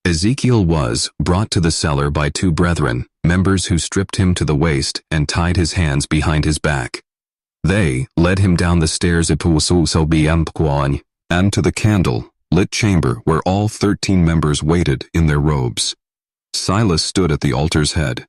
Ezekiel was brought to the cellar by two brethren, members who stripped him to the waist and tied his hands behind his back. They led him down the stairs and to the candle-lit chamber where all 13 members waited in their robes. Silas stood at the altar's head.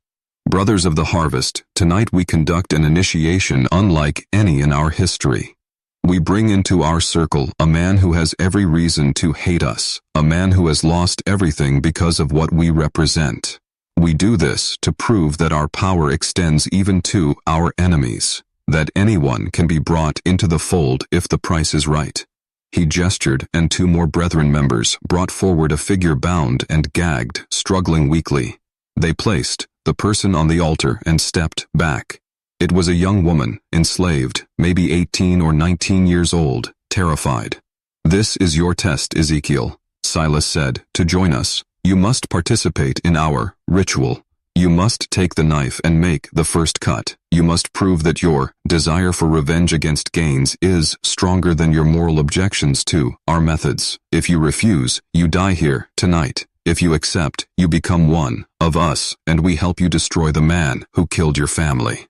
"Brothers of the harvest, tonight we conduct an initiation unlike any in our history. We bring into our circle a man who has every reason to hate us, a man who has lost everything because of what we represent. We do this to prove that our power extends even to our enemies, that anyone can be brought into the fold if the price is right." He gestured, and two more brethren members brought forward a figure bound and gagged, struggling weakly. They placed the person on the altar and stepped back. It was a young woman, enslaved, maybe 18 or 19 years old, terrified. "This is your test, Ezekiel," Silas said, "to join us. You must participate in our ritual. You must take the knife and make the first cut. You must prove that your desire for revenge against Gaines is stronger than your moral objections to our methods. If you refuse, you die here tonight. If you accept, you become one of us, and we help you destroy the man who killed your family."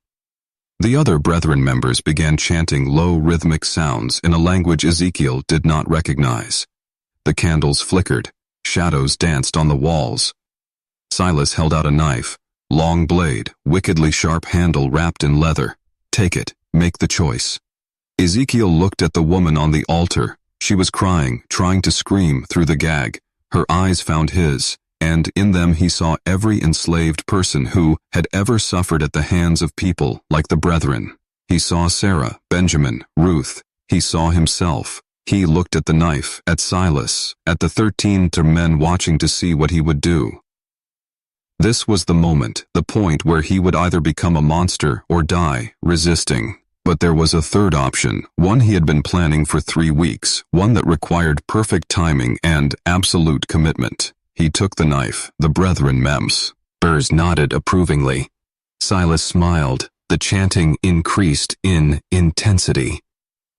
The other brethren members began chanting low rhythmic sounds in a language Ezekiel did not recognize. The candles flickered, shadows danced on the walls. Silas held out a knife, long blade, wickedly sharp handle wrapped in leather. "Take it, make the choice." Ezekiel looked at the woman on the altar. She was crying, trying to scream through the gag. Her eyes found his, and in them he saw every enslaved person who had ever suffered at the hands of people like the brethren. He saw Sarah, Benjamin, Ruth. He saw himself. He looked at the knife, at Silas, at the 13 men watching to see what he would do. This was the moment, the point where he would either become a monster or die, resisting. But there was a third option, one he had been planning for 3 weeks, one that required perfect timing and absolute commitment. He took the knife, the brethren members nodded approvingly. Silas smiled. The chanting increased in intensity.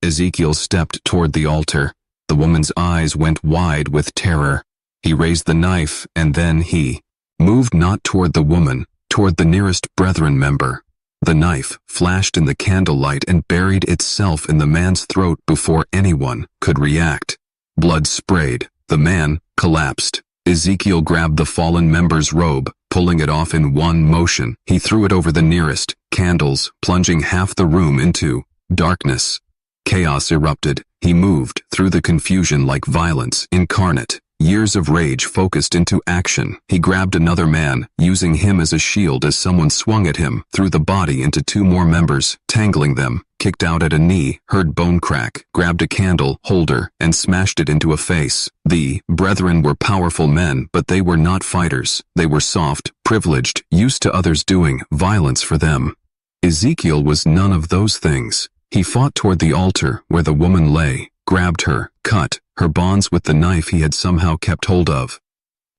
Ezekiel stepped toward the altar. The woman's eyes went wide with terror. He raised the knife, and then he moved not toward the woman, toward the nearest brethren member. The knife flashed in the candlelight and buried itself in the man's throat before anyone could react. Blood sprayed. The man collapsed. Ezekiel grabbed the fallen member's robe, pulling it off in one motion. He threw it over the nearest candles, plunging half the room into darkness. Chaos erupted. He moved through the confusion like violence incarnate. Years of rage focused into action. He grabbed another man, using him as a shield as someone swung at him, threw the body into two more members, tangling them, kicked out at a knee, heard bone crack, grabbed a candle holder, and smashed it into a face. The brethren were powerful men, but they were not fighters. They were soft, privileged, used to others doing violence for them. Ezekiel was none of those things. He fought toward the altar where the woman lay, grabbed her, cut her bonds with the knife he had somehow kept hold of.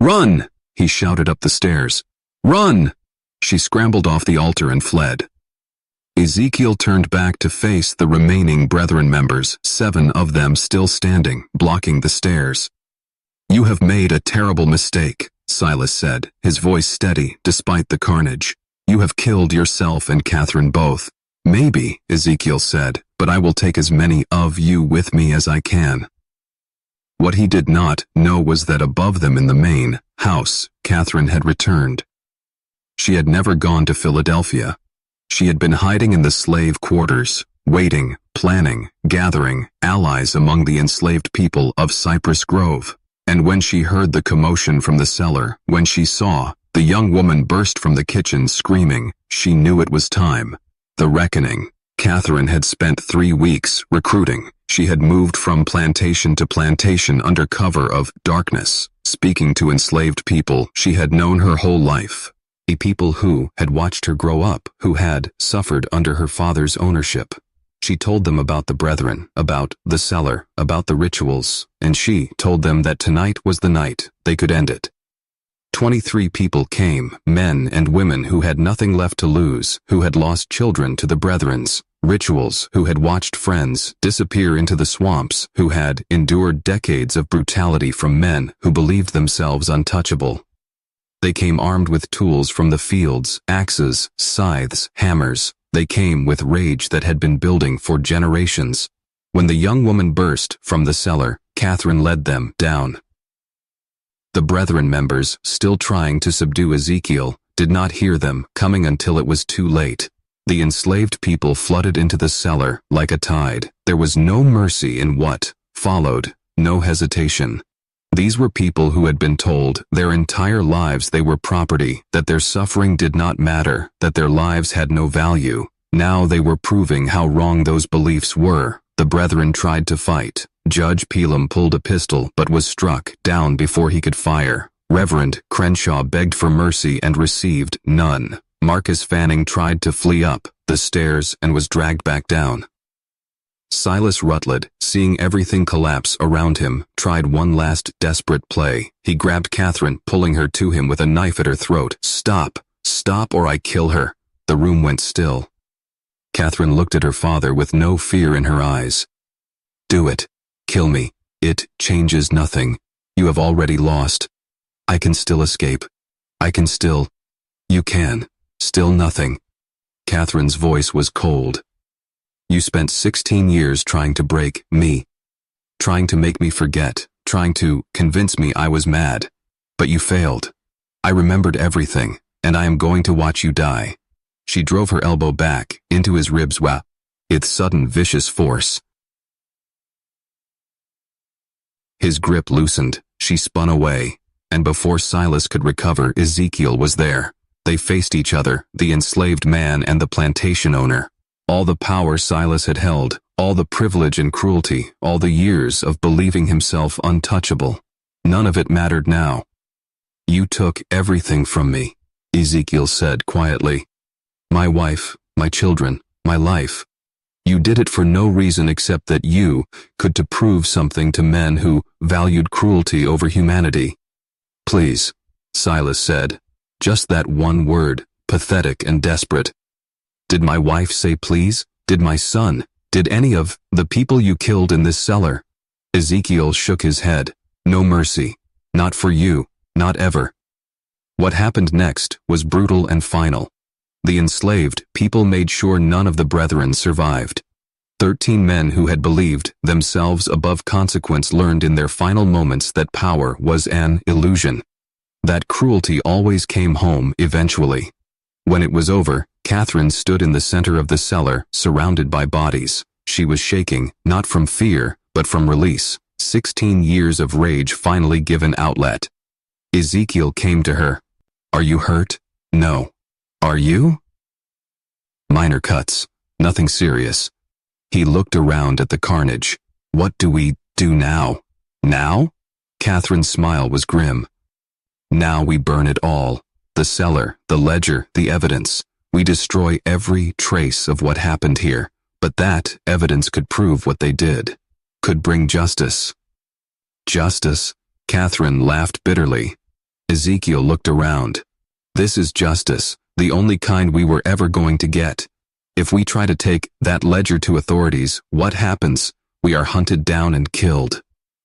"Run!" he shouted up the stairs. "Run!" She scrambled off the altar and fled. Ezekiel turned back to face the remaining brethren members, 7 of them still standing, blocking the stairs. "You have made a terrible mistake," Silas said, his voice steady despite the carnage. "You have killed yourself and Catherine both." "Maybe," Ezekiel said, "but I will take as many of you with me as I can." What he did not know was that above them in the main house, Catherine had returned. She had never gone to Philadelphia. She had been hiding in the slave quarters, waiting, planning, gathering allies among the enslaved people of Cypress Grove. And when she heard the commotion from the cellar, when she saw the young woman burst from the kitchen screaming, she knew it was time. The reckoning. Catherine had spent 3 weeks recruiting. She had moved from plantation to plantation under cover of darkness, speaking to enslaved people she had known her whole life. A people who had watched her grow up, who had suffered under her father's ownership. She told them about the brethren, about the cellar, about the rituals, and she told them that tonight was the night they could end it. 23 people came, men and women who had nothing left to lose, who had lost children to the brethren's rituals, who had watched friends disappear into the swamps, who had endured decades of brutality from men who believed themselves untouchable. They came armed with tools from the fields, axes, scythes, hammers. They came with rage that had been building for generations. When the young woman burst from the cellar, Catherine led them down. The brethren members, still trying to subdue Ezekiel, did not hear them coming until it was too late. The enslaved people flooded into the cellar like a tide. There was no mercy in what followed, no hesitation. These were people who had been told their entire lives they were property, that their suffering did not matter, that their lives had no value. Now they were proving how wrong those beliefs were. The brethren tried to fight. Judge Pelham pulled a pistol but was struck down before he could fire. Reverend Crenshaw begged for mercy and received none. Marcus Fanning tried to flee up the stairs and was dragged back down. Silas Rutledge, seeing everything collapse around him, tried one last desperate play. He grabbed Catherine, pulling her to him with a knife at her throat. "Stop! Stop or I kill her!" The room went still. Catherine looked at her father with no fear in her eyes. "Do it. Kill me. It changes nothing. You have already lost. I can still escape. I can still—" "You can. Still nothing." Catherine's voice was cold. "You spent 16 years trying to break me. Trying to make me forget. Trying to convince me I was mad. But you failed. I remembered everything, and I am going to watch you die." She drove her elbow back into his ribs with its sudden vicious force. His grip loosened. She spun away, and before Silas could recover, Ezekiel was there. They faced each other, the enslaved man and the plantation owner. All the power Silas had held, all the privilege and cruelty, all the years of believing himself untouchable. None of it mattered now. "You took everything from me," Ezekiel said quietly. "My wife, my children, my life. You did it for no reason except that you could to prove something to men who valued cruelty over humanity." "Please," Silas said. Just that one word, pathetic and desperate. "Did my wife say please? Did my son? Did any of the people you killed in this cellar?" Ezekiel shook his head. "No mercy. Not for you. Not ever." What happened next was brutal and final. The enslaved people made sure none of the brethren survived. 13 men who had believed themselves above consequence learned in their final moments that power was an illusion. That cruelty always came home eventually. When it was over, Catherine stood in the center of the cellar, surrounded by bodies. She was shaking, not from fear, but from release. 16 years of rage finally given outlet. Ezekiel came to her. "Are you hurt?" "No." "Are you?" Minor cuts. Nothing serious. He looked around at the carnage. "What do we do now?" "Now?" Catherine's smile was grim. "Now we burn it all. The cellar, the ledger, the evidence. We destroy every trace of what happened here. But that evidence could prove what they did. Could bring justice." "Justice?" Catherine laughed bitterly. Ezekiel looked around. "This is justice, the only kind we were ever going to get. If we try to take that ledger to authorities, what happens? We are hunted down and killed.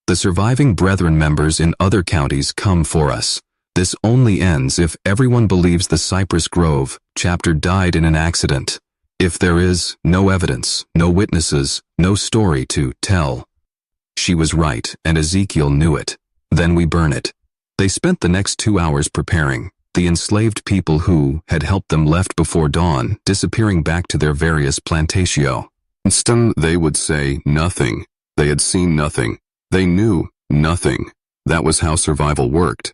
The surviving Brethren members in other counties come for us. This only ends if everyone believes the Cypress Grove chapter died in an accident. If there is no evidence, no witnesses, no story to tell." She was right, and Ezekiel knew it. "Then we burn it." They spent the next 2 hours preparing. The enslaved people who had helped them left before dawn, disappearing back to their various plantatio. Instead, they would say nothing. They had seen nothing. They knew nothing. That was how survival worked.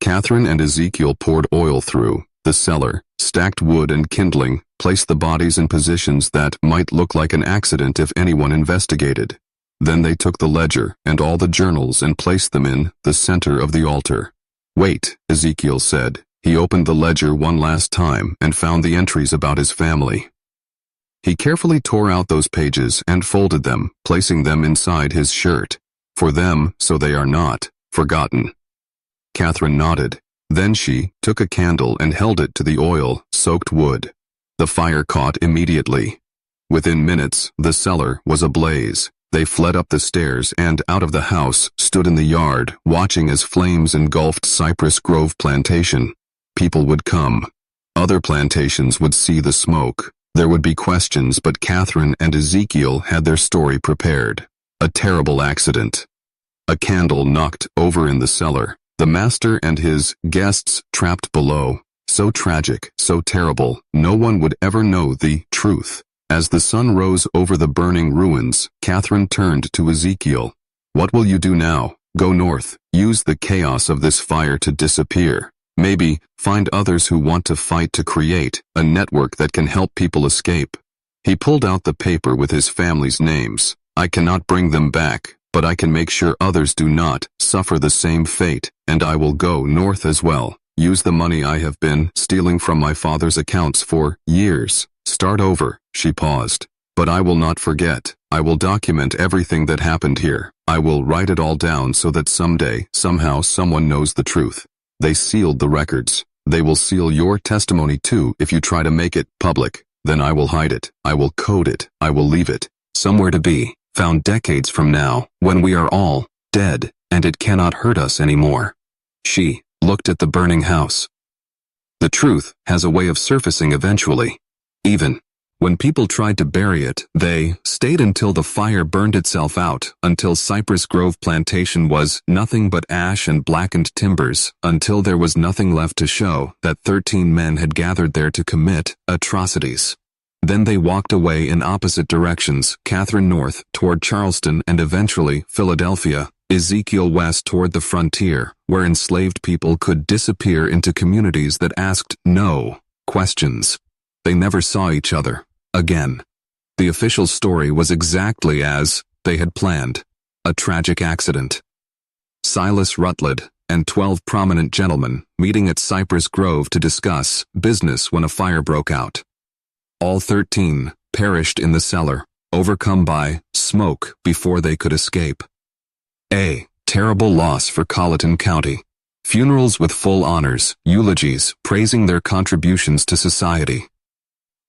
Catherine and Ezekiel poured oil through the cellar, stacked wood and kindling, placed the bodies in positions that might look like an accident if anyone investigated. Then they took the ledger and all the journals and placed them in the center of the altar. "Wait," Ezekiel said. He opened the ledger one last time and found the entries about his family. He carefully tore out those pages and folded them, placing them inside his shirt. For them, so they are not forgotten. Catherine nodded. Then she took a candle and held it to the oil-soaked wood. The fire caught immediately. Within minutes, the cellar was ablaze. They fled up the stairs and out of the house, stood in the yard, watching as flames engulfed Cypress Grove Plantation. People would come. Other plantations would see the smoke. There would be questions, but Catherine and Ezekiel had their story prepared. A terrible accident. A candle knocked over in the cellar. The master and his guests trapped below. So tragic, so terrible, no one would ever know the truth. As the sun rose over the burning ruins, Catherine turned to Ezekiel. "What will you do now? Go north, use the chaos of this fire to disappear. Maybe find others who want to fight to create a network that can help people escape." He pulled out the paper with his family's names. "I cannot bring them back, but I can make sure others do not suffer the same fate, and I will go north as well. Use the money I have been stealing from my father's accounts for years. Start over." She paused. "But I will not forget. I will document everything that happened here. I will write it all down so that someday, somehow, someone knows the truth. They sealed the records. They will seal your testimony too if you try to make it public. Then I will hide it. I will code it. I will leave it somewhere to be found decades from now, when we are all dead, and it cannot hurt us anymore." She looked at the burning house. The truth has a way of surfacing eventually. Even when people tried to bury it, they stayed until the fire burned itself out, until Cypress Grove Plantation was nothing but ash and blackened timbers, until there was nothing left to show that 13 men had gathered there to commit atrocities. Then they walked away in opposite directions, Catherine north toward Charleston and eventually Philadelphia, Ezekiel west toward the frontier, where enslaved people could disappear into communities that asked no questions. They never saw each other again. The official story was exactly as they had planned. A tragic accident. Silas Rutledge and 12 prominent gentlemen meeting at Cypress Grove to discuss business when a fire broke out. All 13 perished in the cellar, overcome by smoke before they could escape. A terrible loss for Colleton County. Funerals with full honors, eulogies praising their contributions to society.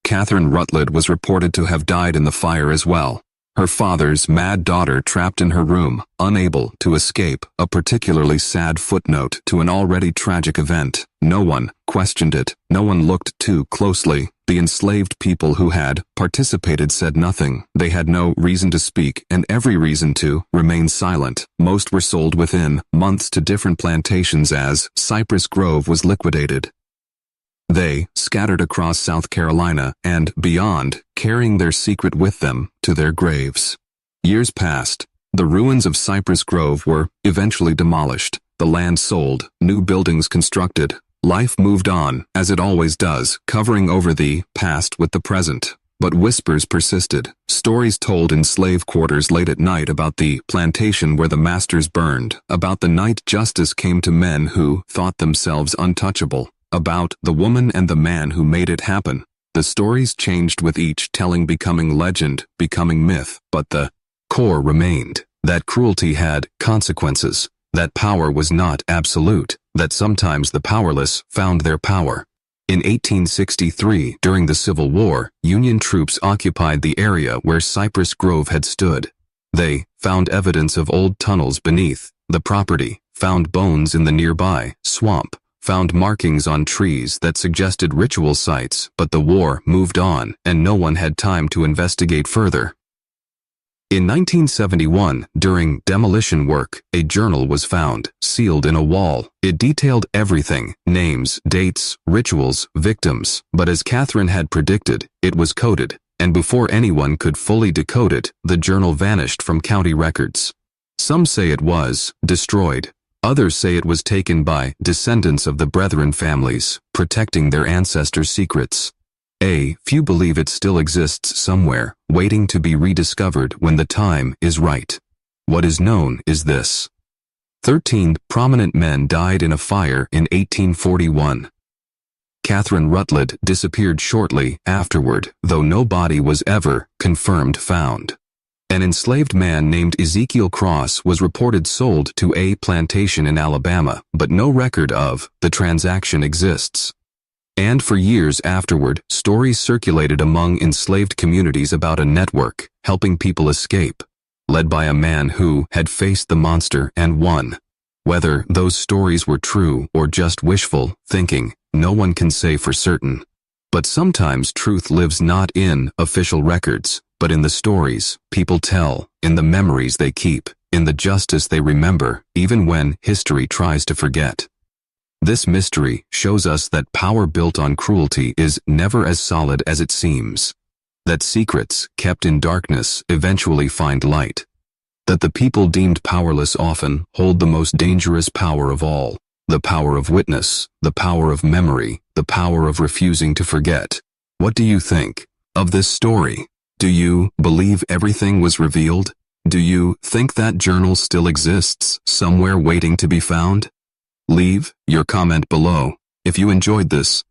Catherine Rutledge was reported to have died in the fire as well. Her father's mad daughter trapped in her room, unable to escape, a particularly sad footnote to an already tragic event. No one questioned it. No one looked too closely. The enslaved people who had participated said nothing. They had no reason to speak and every reason to remain silent. Most were sold within months to different plantations as Cypress Grove was liquidated. They scattered across South Carolina and beyond, carrying their secret with them to their graves. Years passed. The ruins of Cypress Grove were eventually demolished, the land sold, new buildings constructed. Life moved on, as it always does, covering over the past with the present. But whispers persisted, stories told in slave quarters late at night about the plantation where the masters burned, about the night justice came to men who thought themselves untouchable, about the woman and the man who made it happen. The stories changed with each telling becoming legend, becoming myth, but the core remained. That cruelty had consequences, that power was not absolute, that sometimes the powerless found their power. In 1863, during the Civil War, Union troops occupied the area where Cypress Grove had stood. They found evidence of old tunnels beneath the property, found bones in the nearby swamp, found markings on trees that suggested ritual sites, but the war moved on and no one had time to investigate further. In 1971, during demolition work, a journal was found, sealed in a wall. It detailed everything, names, dates, rituals, victims, but as Catherine had predicted, it was coded, and before anyone could fully decode it, the journal vanished from county records. Some say it was destroyed. Others say it was taken by descendants of the Brethren families, protecting their ancestors' secrets. A few believe it still exists somewhere, waiting to be rediscovered when the time is right. What is known is this. 13 prominent men died in a fire in 1841. Catherine Rutledge disappeared shortly afterward, though no body was ever confirmed found. An enslaved man named Ezekiel Cross was reported sold to a plantation in Alabama, but no record of the transaction exists. And for years afterward, stories circulated among enslaved communities about a network helping people escape, led by a man who had faced the monster and won. Whether those stories were true or just wishful thinking, no one can say for certain. But sometimes truth lives not in official records, but in the stories people tell, in the memories they keep, in the justice they remember, even when history tries to forget. This mystery shows us that power built on cruelty is never as solid as it seems. That secrets kept in darkness eventually find light. That the people deemed powerless often hold the most dangerous power of all, the power of witness, the power of memory, the power of refusing to forget. What do you think of this story? Do you believe everything was revealed? Do you think that journal still exists, somewhere waiting to be found? Leave your comment below. If you enjoyed this,